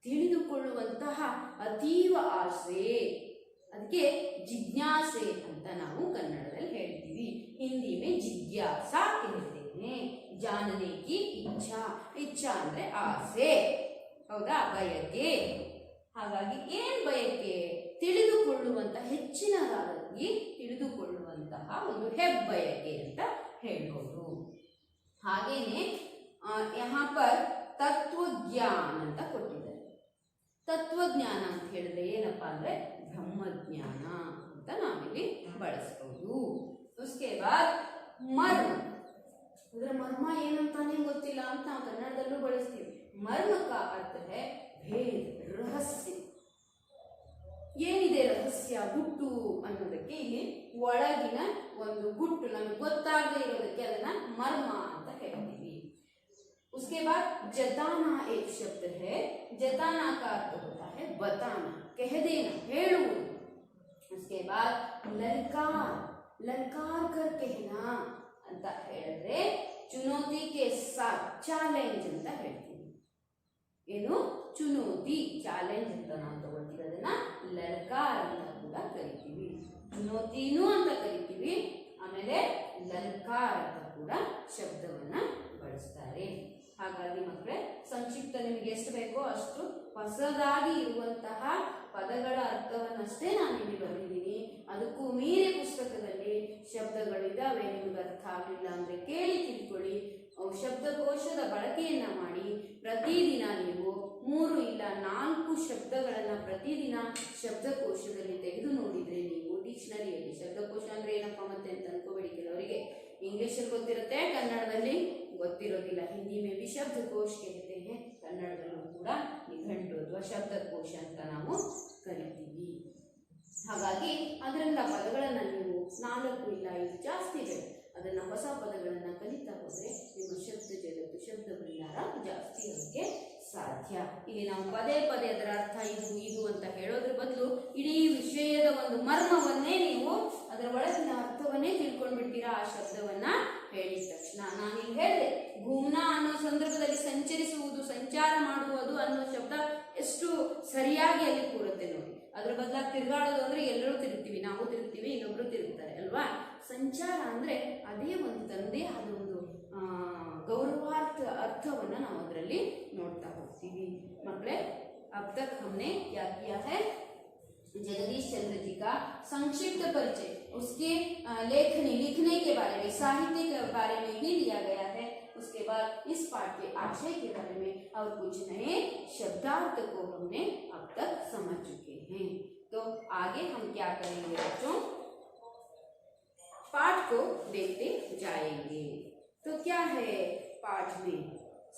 ತಿಳಿದುಕೊಳ್ಳುವಂತಹ ಅತೀವ ಆಸೆ. ಅದಕ್ಕೆ ಜಿಜ್ಞಾಸೆ ಅಂತ ನಾವು ಕನ್ನಡದಲ್ಲಿ ಹೇಳ್ತೀವಿ. ಹಿಂದಿ में जिज्ञासा कहते हैं. जानने की इच्छा, ಇಚ್ಛಾ ಅಂದ್ರೆ ಆಸೆ, ಹೌದಾ, ಬಯಕೆ. ಹಾಗಾಗಿ ಏನ್ ಬಯಕೆ? ತಿಳಿದುಕೊಳ್ಳುವಂತ, ಹೆಚ್ಚಿನದಾಗಿ ತಿಳಿದುಕೊಳ್ಳುವಂತಹ ಒಂದು ಹೆಬ್ಬಯಕೆ ಅಂತ ಹೇಳ್ಬೋದು. ಹಾಗೇನೆ यहाँ पर ತತ್ವಜ್ಞಾನ ಅಂತ ಕೊಟ್ಟಿದ್ದಾರೆ. ತತ್ವಜ್ಞಾನ ಅಂತ ಹೇಳಿದ್ರೆ ಏನಪ್ಪಾ ಅಂದ್ರೆ ಬ್ರಹ್ಮಜ್ಞಾನ ಅಂತ ನಾವಿಲ್ಲಿ ಬಳಸಬಹುದು. उसके बाद ಮರ್ಮ, ಅದರ ಮರ್ಮ ಏನಂತಾನೆ ಗೊತ್ತಿಲ್ಲ ಅಂತ ನಾವು ಕನ್ನಡದಲ್ಲೂ ಬಳಸ್ತೀವಿ. ಮರ್ಮ का अर्थ है भेद, ರಹಸ್ಯ. ಏನಿದೆ ರಹಸ್ಯ, ಗುಟ್ಟು ಅನ್ನೋದಕ್ಕೆ ಇಲ್ಲಿ ಒಳಗಿನ ಒಂದು ಗುಟ್ಟು ನಮಗೆ ಗೊತ್ತಾಗದೇ ಇರೋದಕ್ಕೆ ಅದನ್ನ ಮರ್ಮ ಅಂತ ಹೇಳ್ತೀವಿ. उसके बाद जताना एक शब्द है. जताना का अर्थ होता है बताना, कह देना, ಹೇಳುವುದು. उसके बाद ललकार, ललकार कर कहना ಅಂತ ಹೇಳಿದ್ರೆ ಚುನೌತಿ ಕೆ ಸಾಥ್ ಚಾಲೆಂಜ್ ಅಂತ ಹೇಳ್ತೀವಿ. ಏನು? ಚುನೌತಿ, ಚಾಲೆಂಜ್ ಅಂತ ನಾವು ತಗೊಳ್ತೀವಿ, ಅದನ್ನ ಲಲ್ಕಾರ್ ಅಂತ ಕೂಡ ಕರಿತೀವಿ. ಚುನೌತಿನೂ ಅಂತ ಕರಿತೀವಿ, ಆಮೇಲೆ ಲಲ್ಕಾರ್ ಅಂತ ಕೂಡ ಶಬ್ದವನ್ನ ಬಳಸ್ತಾರೆ. ಹಾಗಾಗಿ ಮಕ್ಕಳೇ, ಸಂಕ್ಷಿಪ್ತ ನಿಮಗೆ ಎಷ್ಟು ಬೇಕೋ ಅಷ್ಟು ಹೊಸದಾಗಿ ಇರುವಂತಹ ಪದಗಳ ಅರ್ಥವನ್ನಷ್ಟೇ ನಾನು ಇಲ್ಲಿ ಬರೆದಿದ್ದೀನಿ. ಅದಕ್ಕೂ ಮೀರಿ ಪುಸ್ತಕದಲ್ಲಿ ಶಬ್ದಗಳಿದ್ದಾವೆ. ನಿಮ್ಗೆ ಅರ್ಥ ಆಗಲಿಲ್ಲ ಅಂದ್ರೆ ಕೇಳಿ ತಿಳ್ಕೊಳ್ಳಿ. ಶಬ್ದಕೋಶದ ಬಳಕೆಯನ್ನ ಮಾಡಿ ಪ್ರತಿದಿನ ನೀವು 3 ಇಲ್ಲ 4 ಶಬ್ದಗಳನ್ನ ಪ್ರತಿದಿನ ಶಬ್ದಕೋಶದಲ್ಲಿ ತೆಗೆದು ನೋಡಿದ್ರೆ ನೀವು ಡಿಕ್ಷನರಿಯಲ್ಲಿ, ಶಬ್ದಕೋಶ ಅಂದ್ರೆ ಏನಪ್ಪಾ ಮತ್ತೆ ಅಂತ ಅನ್ಕೋಬೇಡಿ, ಕೆಲವರಿಗೆ ಇಂಗ್ಲಿಷಲ್ಲಿ ಗೊತ್ತಿರುತ್ತೆ, ಕನ್ನಡದಲ್ಲಿ ಗೊತ್ತಿರೋದಿಲ್ಲ. ಹಿಂದಿ में भी शब्दकोश कहते हैं, ಕನ್ನಡದಲ್ಲೂ ಕೂಡ ನಿಘಂಟು ಅಥವಾ ಶಬ್ದಕೋಶ ಅಂತ ನಾವು ಕರಿತೀವಿ. ಹಾಗಾಗಿ ಅದರಿಂದ ಪದಗಳನ್ನ ನೀವು 4 ಇಲ್ಲ 5 ಜಾಸ್ತಿ ಇದೆ, ಅದನ್ನ ಹೊಸ ಪದಗಳನ್ನ ಕಲಿತಾ ಹೋದ್ರೆ ನಿಮ್ಮ ಶಬ್ದ ಜಗತ್ತು, ಶಬ್ದ ಭಂಡಾರ ಜಾಸ್ತಿ ಆಗೋಕ್ಕೆ ಸಾಧ್ಯ. ಇಲ್ಲಿ ನಾವು ಪದೇ ಪದೇ ಅದರ ಅರ್ಥ ಇದು ಅಂತ ಹೇಳೋದ್ರ ಬದಲು ಇಡೀ ವಿಷಯದ ಒಂದು ಮರ್ಮವನ್ನೇ ನೀವು ಅದರ ಒಳಗಿನ ಅರ್ಥವನ್ನೇ ತಿಳ್ಕೊಂಡ್ಬಿಡ್ತೀರಾ ಆ ಶಬ್ದವನ್ನ ಹೇಳಿದ ತಕ್ಷಣ. ನಾನಿಲ್ಲಿ ಹೇಳಿದೆ, ಘೂಮ್ನಾ ಅನ್ನೋ ಸಂದರ್ಭದಲ್ಲಿ ಸಂಚರಿಸುವುದು, ಸಂಚಾರ ಮಾಡುವುದು ಅನ್ನೋ ಶಬ್ದ ಎಷ್ಟು ಸರಿಯಾಗಿ ಅಲ್ಲಿ ಕೂರುತ್ತೆ ನೋಡಿ. ಅದ್ರ ಬದಲಾಗಿ ತಿರುಗಾಡೋದು ಅಂದ್ರೆ ಎಲ್ಲರೂ ತಿರುಗ್ತೀವಿ, ನಾವು ತಿರುಗ್ತೀವಿ, ಇನ್ನೊಬ್ರು ತಿರುಗ್ತಾರೆ ಅಲ್ವಾ. ಸಂಚಾರ ಅಂದ್ರೆ ಅದೇ ಒಂದು ತಂದೆ ಆದ ಒಂದು ಗೌರವಾರ್ಥ ಅರ್ಥವನ್ನ ನಾವು ಅದರಲ್ಲಿ ನೋಡ್ತಾ ಹೋಗ್ತೀವಿ. ಮಕ್ಕಳೇ, अब तक हमने क्या किया है? जगदीश चंद्र जी का संक्षिप्त परिचय, उसके लेखनी, लिखने के बारे में, साहित्य के बारे में ही लिया गया है. उसके बाद इस पाठ के आशय के बारे में और कुछ नए शब्दार्थ को हमने अब तक समझ चुके हैं. तो आगे हम क्या करेंगे बच्चों? पाठ को देखते जाएंगे. तो क्या है पाठ में?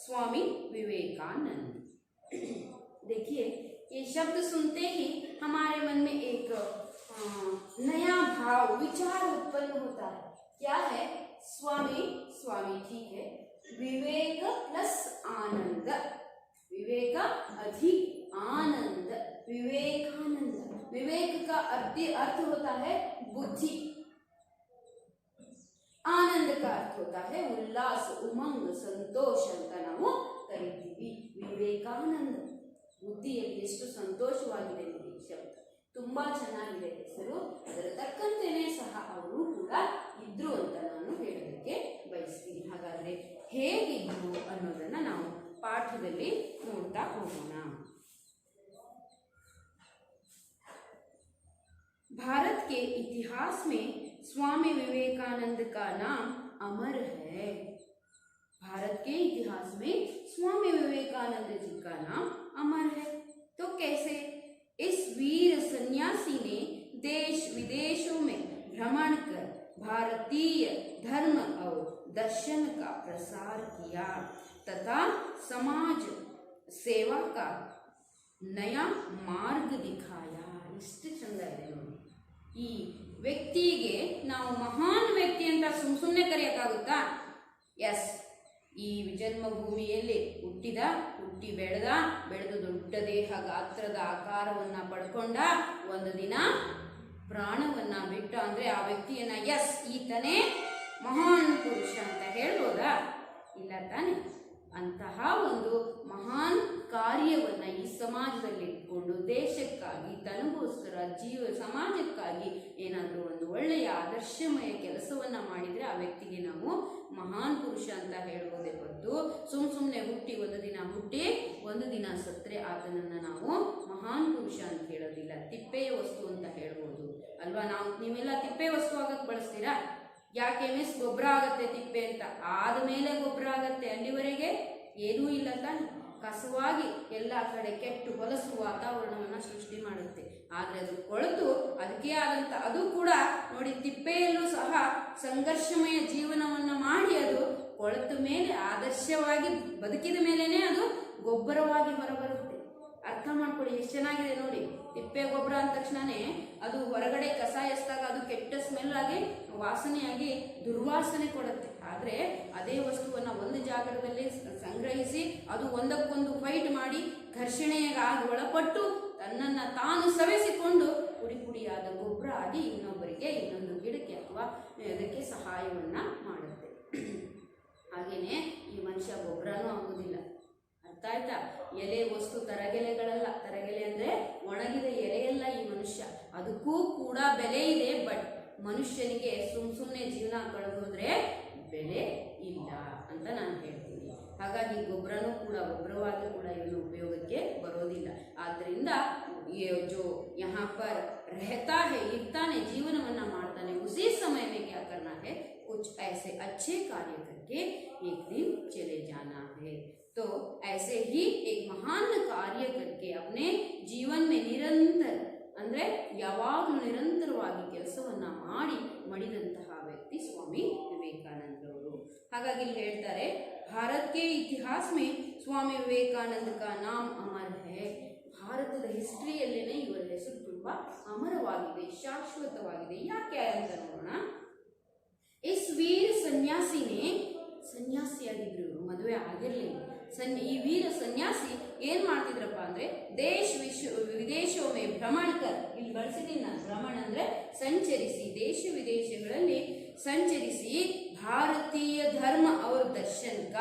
स्वामी विवेकानंद. देखिए, ये शब्द सुनते ही हमारे मन में एक नया भाव, विचार उत्पन्न होता है. क्या है? स्वामी, स्वामी ठीक है, विवेक प्लस आनंद, विवेक अधिक आनंद, विवेकानंद. विवेक का अर्थ होता है बुद्धि, आनंद का अर्थ होता है उल्लास, उमंग, संतोष ಅಂತ ನಾವು ಕರೀತೀವಿ. ವಿವೇಕಾನಂದ, ಬುದ್ಧಿಯಲ್ಲಿ ಎಷ್ಟು ಸಂತೋಷವಾಗಿದೆ ಈ ಶಬ್ದ, ತುಂಬಾ ಚೆನ್ನಾಗಿದೆ ಹೆಸರು. ಅದರ ತಕ್ಕಂತೆಯೇ ಸಹ ಅವರು ಕೂಡ ಇದ್ರು ಅಂತ ನಾನು ಹೇಳೋದಕ್ಕೆ ಬಯಸ್ತೀನಿ. ಹಾಗಾದ್ರೆ ಹೇಗಿದ್ರು ಅನ್ನೋದನ್ನ ನಾವು ಪಾಠದಲ್ಲಿ ನೋಡ್ತಾ ಹೋಗೋಣ. भारत के इतिहास में स्वामी विवेकानंद का नाम अमर है. भारत के इतिहास में स्वामी विवेकानंद जी का नाम अमर है. तो कैसे? इस वीर सन्यासी ने देश विदेशों में भ्रमण कर भारतीय धर्म और दर्शन का प्रसार किया तथा समाज सेवा का ನಯಾ ಮಾರ್ಗ ದಿಖಾಯ. ಎಷ್ಟು ಚಂದ ಇದೆ ನೋಡಿ. ಈ ವ್ಯಕ್ತಿಗೆ ನಾವು ಮಹಾನ್ ವ್ಯಕ್ತಿ ಅಂತ ಸುಮ್ಮನೆ ಕರೆಯೋಕ್ಕಾಗುತ್ತಾ? ಎಸ್, ಈ ಜನ್ಮಭೂಮಿಯಲ್ಲಿ ಹುಟ್ಟಿ ಬೆಳೆದು ದೊಡ್ಡ ದೇಹ ಗಾತ್ರದ ಆಕಾರವನ್ನ ಪಡ್ಕೊಂಡ, ಒಂದು ದಿನ ಪ್ರಾಣವನ್ನ ಬಿಟ್ಟ ಅಂದ್ರೆ ಆ ವ್ಯಕ್ತಿಯನ್ನ ಎಸ್ ಈತನೇ ಮಹಾನ್ ಪುರುಷ ಅಂತ ಹೇಳ್ಬೋದಾ? ಇಲ್ಲ ತಾನೆ. ಅಂತಹ ಒಂದು ಮಹಾನ್ ಕಾರ್ಯವನ್ನ ಈ ಸಮಾಜದಲ್ಲಿ ಇಟ್ಕೊಂಡು ದೇಶಕ್ಕಾಗಿ, ತನಗೋಸ್ಕರ, ಸಮಾಜಕ್ಕಾಗಿ ಏನಾದರೂ ಒಂದು ಒಳ್ಳೆಯ ಆದರ್ಶಮಯ ಕೆಲಸವನ್ನ ಮಾಡಿದ್ರೆ ಆ ವ್ಯಕ್ತಿಗೆ ನಾವು ಮಹಾನ್ ಪುರುಷ ಅಂತ ಹೇಳ್ಬೋದೇ ಹೊರತು ಸುಮ್ಮನೆ ಹುಟ್ಟಿ ಒಂದು ದಿನ ಸತ್ರೆ ಆತನನ್ನ ನಾವು ಮಹಾನ್ ಪುರುಷ ಅಂತ ಹೇಳೋದಿಲ್ಲ. ತಿಪ್ಪೆಯ ವಸ್ತು ಅಂತ ಹೇಳ್ಬೋದು ಅಲ್ವಾ? ನೀವೆಲ್ಲ ತಿಪ್ಪೆ ವಸ್ತು ಆಗಕ್ಕೆ ಬಳಸ್ತೀರಾ? ಯಾಕೆ ಮಿಸ್ ಗೊಬ್ಬರ ಆಗತ್ತೆ ತಿಪ್ಪೆ ಅಂತ, ಆದಮೇಲೆ ಗೊಬ್ಬರ ಆಗತ್ತೆ, ಅಲ್ಲಿವರೆಗೆ ಏನೂ ಇಲ್ಲ ತಾನೆ. ಕಸವಾಗಿ ಎಲ್ಲ ಕಡೆ ಕೆಟ್ಟು ಹೊಲಸು ವಾತಾವರಣವನ್ನ ಸೃಷ್ಟಿ ಮಾಡುತ್ತೆ. ಆದ್ರೆ ಅದು ಕೊಳೆತು ಅದಕ್ಕೆ ಆದಂತ, ಅದು ಕೂಡ ನೋಡಿ ತಿಪ್ಪೆಯಲ್ಲೂ ಸಹ ಸಂಘರ್ಷಮಯ ಜೀವನವನ್ನ ಮಾಡಿ ಅದು ಕೊಳೆತ ಮೇಲೆ ಆದರ್ಶವಾಗಿ ಬದುಕಿದ ಮೇಲೇನೆ ಅದು ಗೊಬ್ಬರವಾಗಿ ಹೊರಬರುತ್ತೆ. ಅರ್ಥ ಮಾಡ್ಕೊಳ್ಳಿ, ಎಷ್ಟು ಚೆನ್ನಾಗಿದೆ ನೋಡಿ. ತಿಪ್ಪೆ ಗೊಬ್ಬರ ಅಂದ ತಕ್ಷಣನೇ ಅದು ಹೊರಗಡೆ ಕಸ ಎಸ್ದಾಗ ಅದು ಕೆಟ್ಟ ಸ್ಮೆಲ್ ಆಗಿ ವಾಸನೆಯಾಗಿ ದುರ್ವಾಸನೆ ಕೊಡುತ್ತೆ. ಆದ್ರೆ ಅದೇ ವಸ್ತುವನ್ನ ಒಂದು ಜಾಗದಲ್ಲಿ ಸಂಗ್ರಹಿಸಿ ಅದು ಒಂದಕ್ಕೊಂದು ಫೈಟ್ ಮಾಡಿ ಘರ್ಷಣೆಯಾಗಿ ಒಳಪಟ್ಟು ತನ್ನನ್ನ ತಾನು ಸವೆಸಿಕೊಂಡು ಪುಡಿಯಾದ ಗೊಬ್ಬರ ಆಗಿ ಇನ್ನೊಂದು ಗಿಡಕ್ಕೆ ಅಥವಾ ಅದಕ್ಕೆ ಸಹಾಯವನ್ನ ಮಾಡುತ್ತೆ. ಹಾಗೇನೆ ಈ ಮನುಷ್ಯ ಗೊಬ್ಬರನೂ ಆಗುವುದಿಲ್ಲ. ಅರ್ಥ ಆಯ್ತಾ? ಎಲೆ ವಸ್ತು ತರಗೆಲೆಗಳಲ್ಲ. ತರಗೆಲೆ ಅಂದ್ರೆ ಒಣಗಿದ ಎಲೆಯಲ್ಲ ಈ ಮನುಷ್ಯ. ಅದಕ್ಕೂ ಕೂಡ ಬೆಲೆ ಇದೆ. ಬಟ್ ಮನುಷ್ಯನಿಗೆ ಸುಮ್ಮನೆ ಜೀವನ ಕಳೆದೋದ್ರೆ ಬೆಲೆ ಇಲ್ಲ ಅಂತ ನಾನು ಹೇಳ್ತೀನಿ. ಹಾಗಾಗಿ ಗೊಬ್ಬರವಾಗಿ ಕೂಡ ಇವನು ಉಪಯೋಗಕ್ಕೆ ಬರೋದಿಲ್ಲ. ಆದ್ರಿಂದ जो यहाँ पर रहता है, इर्ताने जीवनवನ್ನ ಮಾಡ್ತಾನೆ, उसी समय में क्या करना है, कुछ ऐसे अच्छे कार्य करके एक दिन चले जाना है. तो ऐसे ही एक महान कार्य करके अपने जीवन में निरंतर ಅಂದ್ರೆ ಯಾವಾಗಲೂ ನಿರಂತರವಾಗಿ ಕೆಲಸವನ್ನ ಮಾಡಿದಂತಹ ವ್ಯಕ್ತಿ ಸ್ವಾಮಿ ವಿವೇಕಾನಂದರವರು. ಹಾಗಾಗಿ ಇಲ್ಲಿ ಹೇಳ್ತಾರೆ, ಭಾರತ ಕೆ ಇತಿಹಾಸ ಮೇ ಸ್ವಾಮಿ ವಿವೇಕಾನಂದ ಕಾ ನಾಮ್ ಅಮರ್ ಹೈ. ಭಾರತದ ಹಿಸ್ಟ್ರಿಯಲ್ಲೇನೆ ಇವರ ಹೆಸರು ತುಂಬಾ ಅಮರವಾಗಿದೆ, ಶಾಶ್ವತವಾಗಿದೆ. ಯಾಕೆ ಅಂತ ನೋಡೋಣ. ಇಸ್ ವೀರ ಸನ್ಯಾಸಿನೇ, ಸನ್ಯಾಸಿಯಾಗಿದ್ರು ಇವರು, ಮದುವೆ ಆಗಿರಲಿಲ್ಲ. ಈ ವೀರ ಸನ್ಯಾಸಿ ಏನ್ ಮಾಡ್ತಿದ್ರಪ್ಪ ಅಂದ್ರೆ ವಿದೇಶೋಮೆ ಭ್ರಮಣಕರ್, ಇಲ್ಲಿ ಬಳಸಿದ್ದೀನಿ ನಾನು. ಭ್ರಮಣ ಅಂದ್ರೆ ಸಂಚರಿಸಿ, ದೇಶ ವಿದೇಶಗಳಲ್ಲಿ ಸಂಚರಿಸಿ ಭಾರತೀಯ ಧರ್ಮ ಅವರ ದರ್ಶನಕ.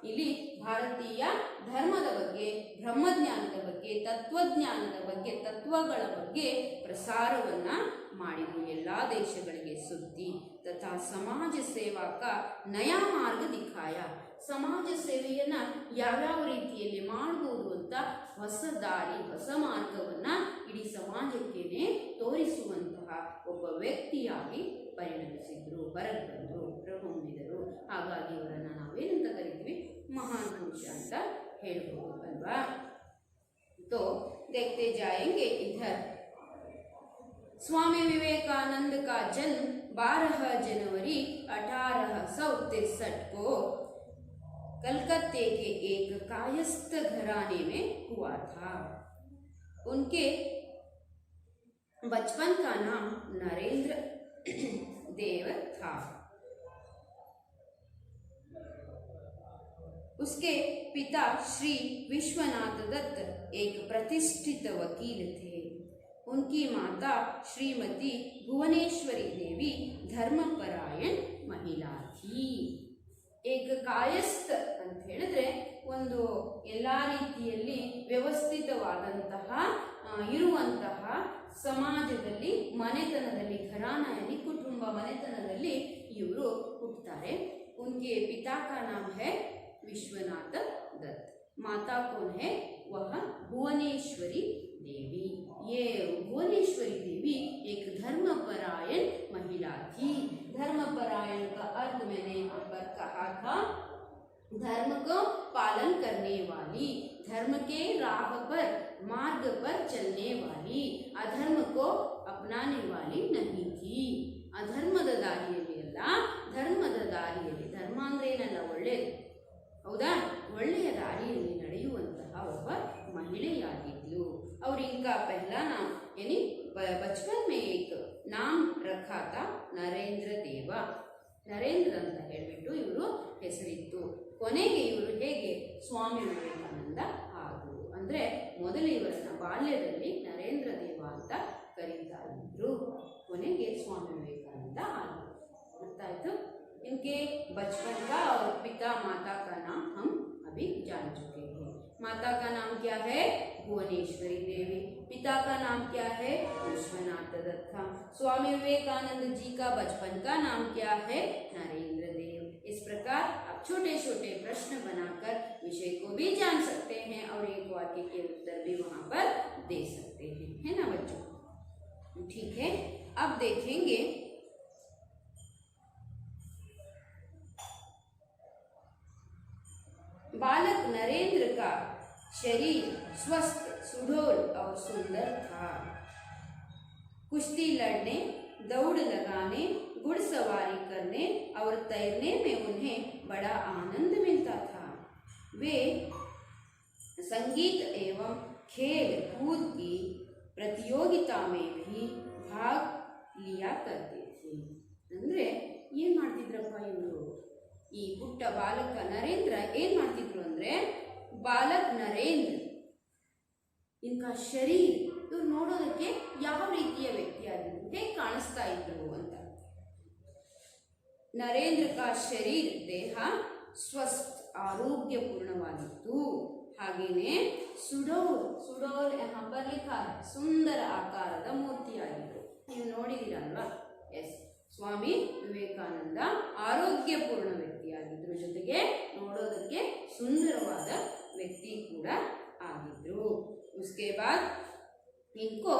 ಇಲ್ಲಿ ಭಾರತೀಯ ಧರ್ಮದ ಬಗ್ಗೆ, ಬ್ರಹ್ಮಜ್ಞಾನದ ಬಗ್ಗೆ, ತತ್ವಜ್ಞಾನದ ಬಗ್ಗೆ, ತತ್ವಗಳ ಬಗ್ಗೆ ಪ್ರಸಾರವನ್ನ ಮಾಡಿದ್ರು. ಎಲ್ಲಾ ದೇಶಗಳಿಗೆ ಸುದ್ದಿ. ತಥಾ ಸಮಾಜ ಸೇವಾಕ ನಯಾ ಮಾರ್ಗ ದಿಖಾಯ. ಸಮಾಜ ಸೇವೆಯನ್ನ ಯಾವ್ಯಾವ ರೀತಿಯಲ್ಲಿ ಮಾಡಬಹುದು ಅಂತ ಹೊಸ ದಾರಿ, ಹೊಸ ಮಾರ್ಗವನ್ನ ಇಡೀ ಸಮಾಜಕ್ಕೇನೆ ತೋರಿಸುವಂತಹ ಒಬ್ಬ ವ್ಯಕ್ತಿಯಾಗಿ ಪರಿಣಮಿಸಿದ್ರು, ಹೊರಬಂದ್ರು, ಹೊರಹೊಮ್ಮಿದರು. ಹಾಗಾಗಿ ಇವರನ್ನ ನಾವೇನಂತ ಕರಿತೀವಿ, ಮಹಾನ್ ಪುರುಷ ಅಂತ ಹೇಳ್ಬೋದು ಅಲ್ವಾ. तो देखते जाएंगे इधर. स्वामी विवेकानंद का जन्म 12 जनवरी 1863 को कलकत्ते के एक कायस्थ घराने में हुआ था. उनके बचपन का नाम नरेंद्र देव था. उसके पिता श्री विश्वनाथ दत्त एक प्रतिष्ठित वकील थे. उनकी माता श्रीमती भुवनेश्वरी देवी धर्मपरायण महिला थी. एक ಕಾಯಸ್ಥ ಅಂತ ಹೇಳಿದ್ರೆ ಒಂದು ಎಲ್ಲಾ ರೀತಿಯಲ್ಲಿ ವ್ಯವಸ್ಥಿತವಾದಂತಹ ಇರುವಂತಹ ಸಮಾಜದಲ್ಲಿ, ಮನೆತನದಲ್ಲಿ, ಘರಾನೆಯಲ್ಲಿ, ಕುಟುಂಬ ಮನೆತನದಲ್ಲಿ ಇವರು ಹುಟ್ಟುತ್ತಾರೆ. उनके पिता का नाम है विश्वनाथ दत्त. माता कौन है? वह भुवनेश्वरी देवी. ये भुवनेश्वरी देवी एक धर्मपरायण महिला थी. धर्मपरायण का अर्थ मैंने यहाँ पर कहा था, धर्म को पालन करने वाली, धर्म के राह पर, मार्ग पर चलने वाली, अधर्म को अपनाने वाली नहीं थी. अधर्मದ ದಾರಿಯಲ್ಲಿ ಅಲ್ಲ, ಧರ್ಮದ ದಾರಿಯಲ್ಲಿ. ಧರ್ಮ ಅಂದ್ರೆ ಏನಲ್ಲ, ಒಳ್ಳೆಯದು, ಹೌದಾ? ಒಳ್ಳೆಯ ದಾರಿಯಲ್ಲಿ ನಡೆಯುವಂತಹ ಒಬ್ಬ ಮಹಿಳೆಯಾಗಿದ್ದ बदलू। और इनका पहला नाम यानी बचपन में एक नाम रखा था ನರೇಂದ್ರ ದೇವ. ನರೇಂದ್ರ ಅಂತ ಹೇಳ್ಬಿಟ್ಟು ಇವರು ಹೆಸರಿತ್ತು. ಕೊನೆಗೆ ಇವರು ಹೇಗೆ ಸ್ವಾಮಿ ವಿವೇಕಾನಂದ ಆದರು ಅಂದ್ರೆ ಮೊದಲು ಇವರನ್ನ ಬಾಲ್ಯದಲ್ಲಿ ನರೇಂದ್ರ ದೇವ ಅಂತ ಕರೀತಾ ಇದ್ರು, ಕೊನೆಗೆ स्वामी विवेकानंद आदि. बताइए इनके बचपन का और पिता माता का नाम हम अभी जान चुके हैं. माता का नाम क्या है? भुवनेश्वरी देवी. पिता का नाम क्या है? विश्वनाथ दत्त. स्वामी विवेकानंद जी का बचपन का नाम क्या है? नरेंद्र देव. इस प्रकार आप छोटे छोटे प्रश्न बनाकर विषय को भी जान सकते हैं और एक वाक्य के उत्तर भी वहां पर दे सकते हैं, है ना बच्चों? ठीक है, अब देखेंगे बालक नरेंद्र का शरीर स्वस्थ, सुडौल और सुंदर था. कुश्ती लड़ने, दौड़ लगाने, घुड़सवारी करने और तैरने में उन्हें बड़ा आनंद मिलता था. वे संगीत एवं खेल कूद की प्रतियोगिता में भी भाग लिया करते थे. ಅಂದ್ರೆ ಏನ್ ಮಾಡ್ತಿದ್ರಪ್ಪ ಇವರು, ಈ ಪುಟ್ಟ ಬಾಲಕ ನರೇಂದ್ರ ಏನ್ ಮಾಡ್ತಿದ್ರು ಅಂದ್ರೆ, ಬಾಲಕ್ ನರೇಂದ್ರ ಇನ್ಕಾ ಶರೀರ್ ಇವ್ರು ನೋಡೋದಕ್ಕೆ ಯಾವ ರೀತಿಯ ವ್ಯಕ್ತಿಯಾಗಿದ್ರು, ಹೇಗೆ ಕಾಣಿಸ್ತಾ ಇದ್ರು ಅಂತ. ನರೇಂದ್ರ ಕಾ ಶರೀರ್ ದೇಹ ಸ್ವಸ್ಥ ಆರೋಗ್ಯಪೂರ್ಣವಾಗಿತ್ತು. ಹಾಗೇನೆ ಸುಡೌಲ್, ಸುಡೌಲ್ ಯಹಾ ಪರ್ ಲಿಖಾ ಹೈ, ಸುಂದರ ಆಕಾರದ ಮೂರ್ತಿಯಾಗಿದ್ರು. ನೀವು ನೋಡಿದಿರಲ್ವಾ? ಎಸ್, ಸ್ವಾಮಿ ವಿವೇಕಾನಂದ ಆರೋಗ್ಯಪೂರ್ಣ ವ್ಯಕ್ತಿಯಾಗಿದ್ರು, ಜೊತೆಗೆ ನೋಡೋದಕ್ಕೆ ಸುಂದರವಾದ ವ್ಯಕ್ತಿ ಕೂಡ ಆಗಿದ್ರು. उसके बाद इनको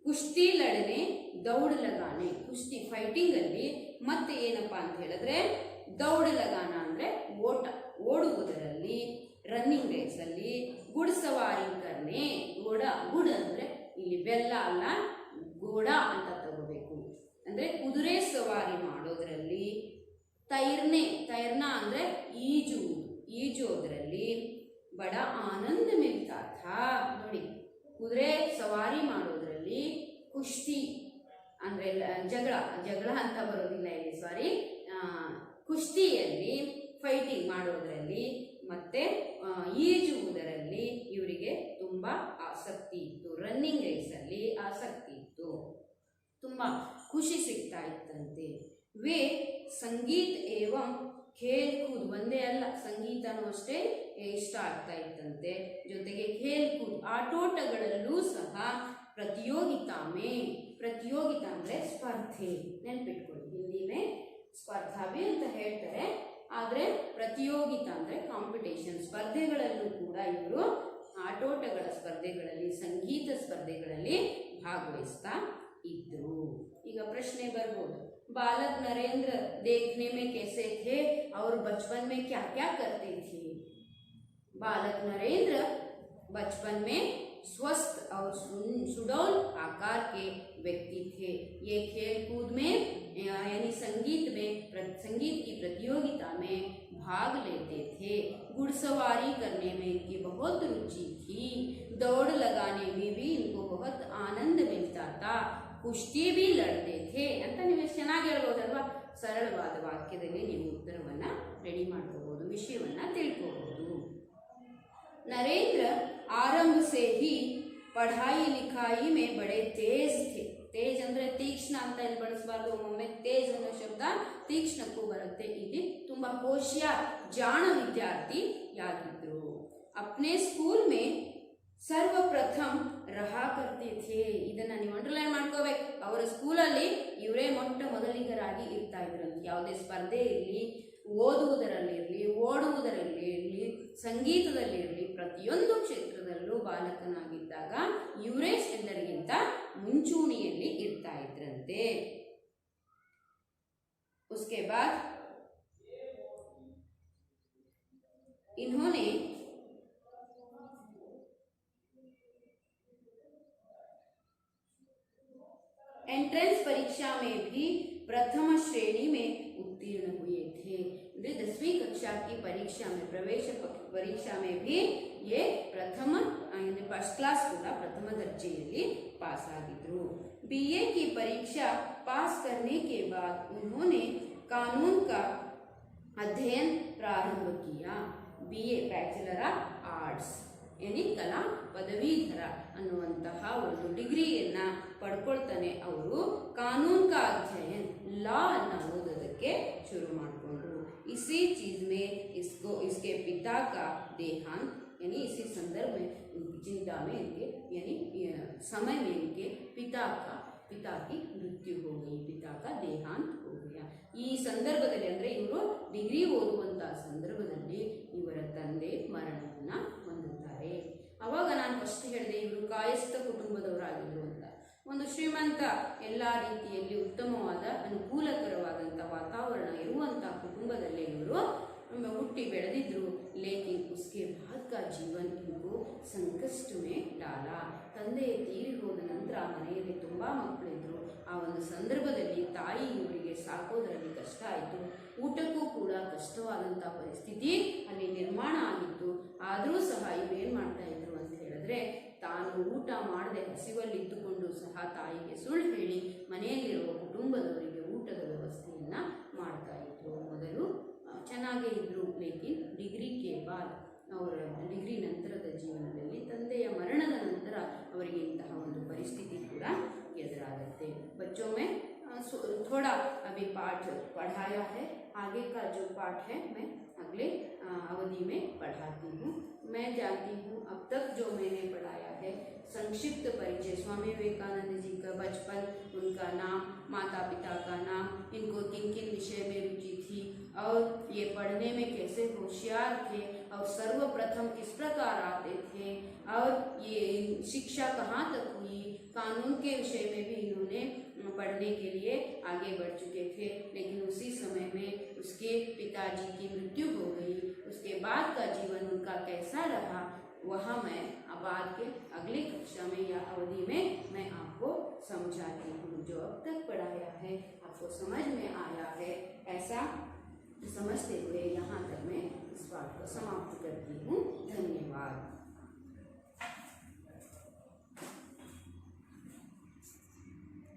ಕುಸ್ತಿ ಲಡನೆ, ದೌಡ್ ಲಗಾನೆ, ಕುಸ್ತಿ ಫೈಟಿಂಗ್ ಅಲ್ಲಿ ಮತ್ತೆ ಏನಪ್ಪಾ ಅಂತ ಹೇಳಿದ್ರೆ ದೌಡ್ ಲಗಾನ ಅಂದ್ರೆ ಓಟ, ಓಡುವುದರಲ್ಲಿ, ರನ್ನಿಂಗ್ ರೇಸ್ ಅಲ್ಲಿ, ಗುಡ್ ಸವಾರಿ ಕರ್ನೆ, ಗೋಡ, ಗುಡ್ ಅಂದ್ರೆ ಇಲ್ಲಿ ಬೆಲ್ಲ ಅಲ್ಲ, ಗೋಡ ಅಂತ ತಗೋಬೇಕು, ಅಂದ್ರೆ ಕುದುರೆ ಸವಾರಿ ಮಾಡೋದ್ರಲ್ಲಿ, ತೈರ್ನೆ, ತೈರ್ನಾ ಅಂದ್ರೆ ಈಜೋದ್ರಲ್ಲಿ ಬಡ ಆನಂದ ಮಿಲ್ತಾ ಥಾ. ನೋಡಿ, ಕುದುರೆ ಸವಾರಿ ಮಾಡೋದ್ರಲ್ಲಿ, ಕುಸ್ತಿ ಅಂದ್ರೆ ಜಗಳ ಅಂತ ಬರೋದಿಲ್ಲ ಇಲ್ಲಿ, ಸಾರಿ, ಕುಸ್ತಿಯಲ್ಲಿ, ಫೈಟಿಂಗ್ ಮಾಡೋದ್ರಲ್ಲಿ ಮತ್ತೆ ಈಜುವುದರಲ್ಲಿ ಇವರಿಗೆ ತುಂಬಾ ಆಸಕ್ತಿ ಇತ್ತು. ರನ್ನಿಂಗ್ ರೇಸ್ ಅಲ್ಲಿ ಆಸಕ್ತಿ ಇತ್ತು, ತುಂಬಾ ಖುಷಿ ಸಿಗ್ತಾ ಇತ್ತಂತೆ. ವೇ ಸಂಗೀತ ಏವಂ ಖೇಲ್ ಕೂದ್, ಒಂದೇ ಅಲ್ಲ, ಸಂಗೀತನೂ ಅಷ್ಟೇ ಇಷ್ಟ ಆಗ್ತಾ ಇತ್ತಂತೆ, ಜೊತೆಗೆ ಖೇಲ್ ಕೂದ್ ಆಟೋಟಗಳಲ್ಲೂ ಸಹ ಪ್ರತಿಯೋಗಿತಾಮೆ, ಪ್ರತಿಯೋಗಿತಾ ಅಂದ್ರೆ ಸ್ಪರ್ಧೆ, ನೆನ್ಪಿಟ್ಕೊಳ್ಳಿ, ಹಿಂದಿ ಮೇ ಸ್ಪರ್ಧಾ ಭಿ ಅಂತ ಹೇಳ್ತಾರೆ, ಆದ್ರೆ ಪ್ರತಿಯೋಗಿತಾ ಅಂದ್ರೆ ಕಾಂಪಿಟೇಷನ್, ಸ್ಪರ್ಧೆಗಳಲ್ಲೂ ಕೂಡ ಇವರು ಆಟೋಟಗಳ ಸ್ಪರ್ಧೆಗಳಲ್ಲಿ, ಸಂಗೀತ ಸ್ಪರ್ಧೆಗಳಲ್ಲಿ ಭಾಗವಹಿಸ್ತಾ ಇದ್ರು. ಈಗ ಪ್ರಶ್ನೆ ಬರ್ಬೋದು, बालक नरेंद्र देखने में कैसे थे और बचपन में क्या क्या करते थे? बालक नरेंद्र बचपन में स्वस्थ और सुडौल आकार के व्यक्ति थे. ये खेल कूद में यानी संगीत की प्रतियोगिता में भाग लेते थे. घुड़सवारी करने में इनकी बहुत रुचि थी. दौड़ लगाने में भी इनको बहुत आनंद मिलता था. ಕುಸ್ತಿ ಬಿ ಲಡ್ತೆ ಥೇ ಅಂತ ನೀವು ಎಷ್ಟು ಚೆನ್ನಾಗಿ ಹೇಳ್ಬೋದಲ್ವಾ? ಸರಳವಾದ ವಾಕ್ಯದಲ್ಲಿ ನೀವು ಉತ್ತರವನ್ನ ರೆಡಿ ಮಾಡ್ಕೋಬಹುದು, ವಿಷಯವನ್ನ ತಿಳ್ಕೋಬಹುದು. नरेंद्र आरंभ से ही पढ़ाई लिखाई में बड़े तेज थे. तेज ಅಂದ್ರೆ ತೀಕ್ಷ್ಣ ಅಂತ ಇಲ್ಲಿ ಬಳಸಬಾರ್ದು, ಒಮ್ಮೊಮ್ಮೆ ತೇಜ್ ಅನ್ನೋ ಶಬ್ದ ತೀಕ್ಷ್ಣಕ್ಕೂ ಬರುತ್ತೆ. ಇಲ್ಲಿ ತುಂಬಾ ಹೋಶಿಯಾರ್, ಜಾಣ ವಿದ್ಯಾರ್ಥಿಯಾಗಿದ್ರು. अपने स्कूल में सर्वप्रथम रहा करते थे. ಇದನ್ನ ನೀವು ಅಂಡರ್ಲೈನ್ ಮಾಡ್ಕೋಬೇಕು. ಅವರ ಸ್ಕೂಲಲ್ಲಿ ಇವರೇ ಮೊಟ್ಟ ಮೊದಲಿಗರಾಗಿ ಇರ್ತಾ ಇದ್ರಂತೆ. ಯಾವುದೇ ಸ್ಪರ್ಧೆ ಇರಲಿ, ಓದುವುದರಲ್ಲಿರಲಿ, ಓಡುವುದರಲ್ಲಿ ಇರಲಿ, ಸಂಗೀತದಲ್ಲಿ ಇರಲಿ, ಪ್ರತಿಯೊಂದು ಕ್ಷೇತ್ರದಲ್ಲೂ ಬಾಲಕನಾಗಿದ್ದಾಗ ಇವರೇ ಎಲ್ಲರಿಗಿಂತ ಮುಂಚೂಣಿಯಲ್ಲಿ ಇರ್ತಾ ಇದ್ರಂತೆ. उसके बाद इन्होंने एंट्रेंस परीक्षा में भी प्रथम श्रेणी में उत्तीर्ण हुए थे। 10वीं कक्षा की परीक्षा में, प्रवेश परीक्षा में भी ये प्रथम फर्स्ट क्लास ಕೂಡ प्रथम दर्जेಯಲ್ಲಿ पास ಆಗಿದ್ರು। बीए की परीक्षा पास करने के बाद उन्होंने कानून का अध्ययन प्रारंभ किया। बीए बैचलर ऑफ आर्ट्स यानी कला पदवीधर ಅನ್ನುವಂತಹ ಒಂದು ಡಿಗ್ರಿಯನ್ನ ಪಡ್ಕೊಳ್ತಾನೆ ಅವರು ಕಾನೂನು का अध्ययन लॉ ಅನ್ನು ಓದೋದಕ್ಕೆ ಶುರು ಮಾಡಿಕೊಂಡ್ರು। इसी चीज में इसके पिता का देहांत यानी इसी संदर्भ में उनकी चिंता में इनके यानी समय में इनके पिता की मृत्यु हो गई, पिता का देहांत हो गया। ಈ ಸಂದರ್ಭದಲ್ಲಿ ಅಂದ್ರೆ ಇವರು ಡಿಗ್ರಿ ಓದುವಂತಹ ಸಂದರ್ಭದಲ್ಲಿ ಇವರ ತಂದೆ ಮರಣವನ್ನ ಹೊಂದುತ್ತಾರೆ। ಅವಾಗ ನಾನು ಫಸ್ಟ್ ಹೇಳಿದೆ ಇವರು ಕಾಯಸ್ಥ ಕುಟುಂಬದವರಾಗಿದ್ರು ಅಂತ। ಒಂದು ಶ್ರೀಮಂತ ಎಲ್ಲ ರೀತಿಯಲ್ಲಿ ಉತ್ತಮವಾದ ಅನುಕೂಲಕರವಾದಂಥ ವಾತಾವರಣ ಇರುವಂತಹ ಕುಟುಂಬದಲ್ಲಿ ಇವರು ಹುಟ್ಟಿ ಬೆಳೆದಿದ್ರು। लेकिन उसके बाद का जीवन इनको संकष्ट में डाला। ತಂದೆ ತೀರಿ ಹೋದ ನಂತರ ಮನೆಯಲ್ಲಿ ತುಂಬಾ ಮಕ್ಕಳಿದ್ರು। ಆ ಒಂದು ಸಂದರ್ಭದಲ್ಲಿ ತಾಯಿ ಇವರಿಗೆ ಸಾಕೋದರಲ್ಲಿ ಕಷ್ಟ ಆಯಿತು, ಊಟಕ್ಕೂ ಕೂಡ ಕಷ್ಟವಾದಂಥ ಪರಿಸ್ಥಿತಿ ಅಲ್ಲಿ ನಿರ್ಮಾಣ ಆಗಿತ್ತು। ಆದರೂ ಸಹ ಇವರು ಏನು ಮಾಡ್ತಾ ಇದ್ರು ಅಂತ ಹೇಳಿದ್ರೆ ತಾನು ಊಟ ಮಾಡದೆ ಹಸಿವಲ್ಲಿದ್ದುಕೊಂಡು ಸಹ ತಾಯಿಗೆ ಸುಳ್ಳು ಹೇಳಿ ಮನೆಯಲ್ಲಿರುವ ಕುಟುಂಬದವರಿಗೆ ಊಟದ ವ್ಯವಸ್ಥೆಯನ್ನ ಮಾಡ್ತಾ ಇದ್ರು। ಮೊದಲು ಚೆನ್ನಾಗೇ ಇದ್ರು, ಲೇಕಿನ್ ಡಿಗ್ರಿ ಕೆ ಬಾದ್ ಅವರ ಡಿಗ್ರಿ ನಂತರದ ಜೀವನದಲ್ಲಿ ತಂದೆಯ ಮರಣದ ನಂತರ ಅವರಿಗೆ ಇಂತಹ ಒಂದು ಪರಿಸ್ಥಿತಿ ಕೂಡ ಎದುರಾಗುತ್ತೆ। बच्चों में थोड़ा अभी पाठ पढ़ाया है, आगे का जो पाठ है मैं अगले अवधि में पढ़ाती हूँ। मैं जानती हूँ अब तक जो मैंने पढ़ाया है संक्षिप्त परिचय, स्वामी विवेकानंद जी का बचपन, उनका नाम, माता पिता का नाम, इनको किन किन विषय में रुचि थी और ये पढ़ने में कैसे होशियार थे और सर्वप्रथम किस प्रकार आते थे और ये शिक्षा कहाँ तक हुई। कानून के विषय में भी इन्होंने पढ़ने के लिए आगे बढ़ चुके थे, लेकिन उसी समय में उसके पिताजी की मृत्यु हो गई। उसके बाद का जीवन उनका कैसा रहा वह मैं बाद के अगली कक्षा में या अवधि में मैं आपको समझाती हूँ। जो अब तक पढ़ाया है आपको समझ में आया है ऐसा समझते हुए यहाँ तक मैं इस पाठ को समाप्त करती हूँ। धन्यवाद।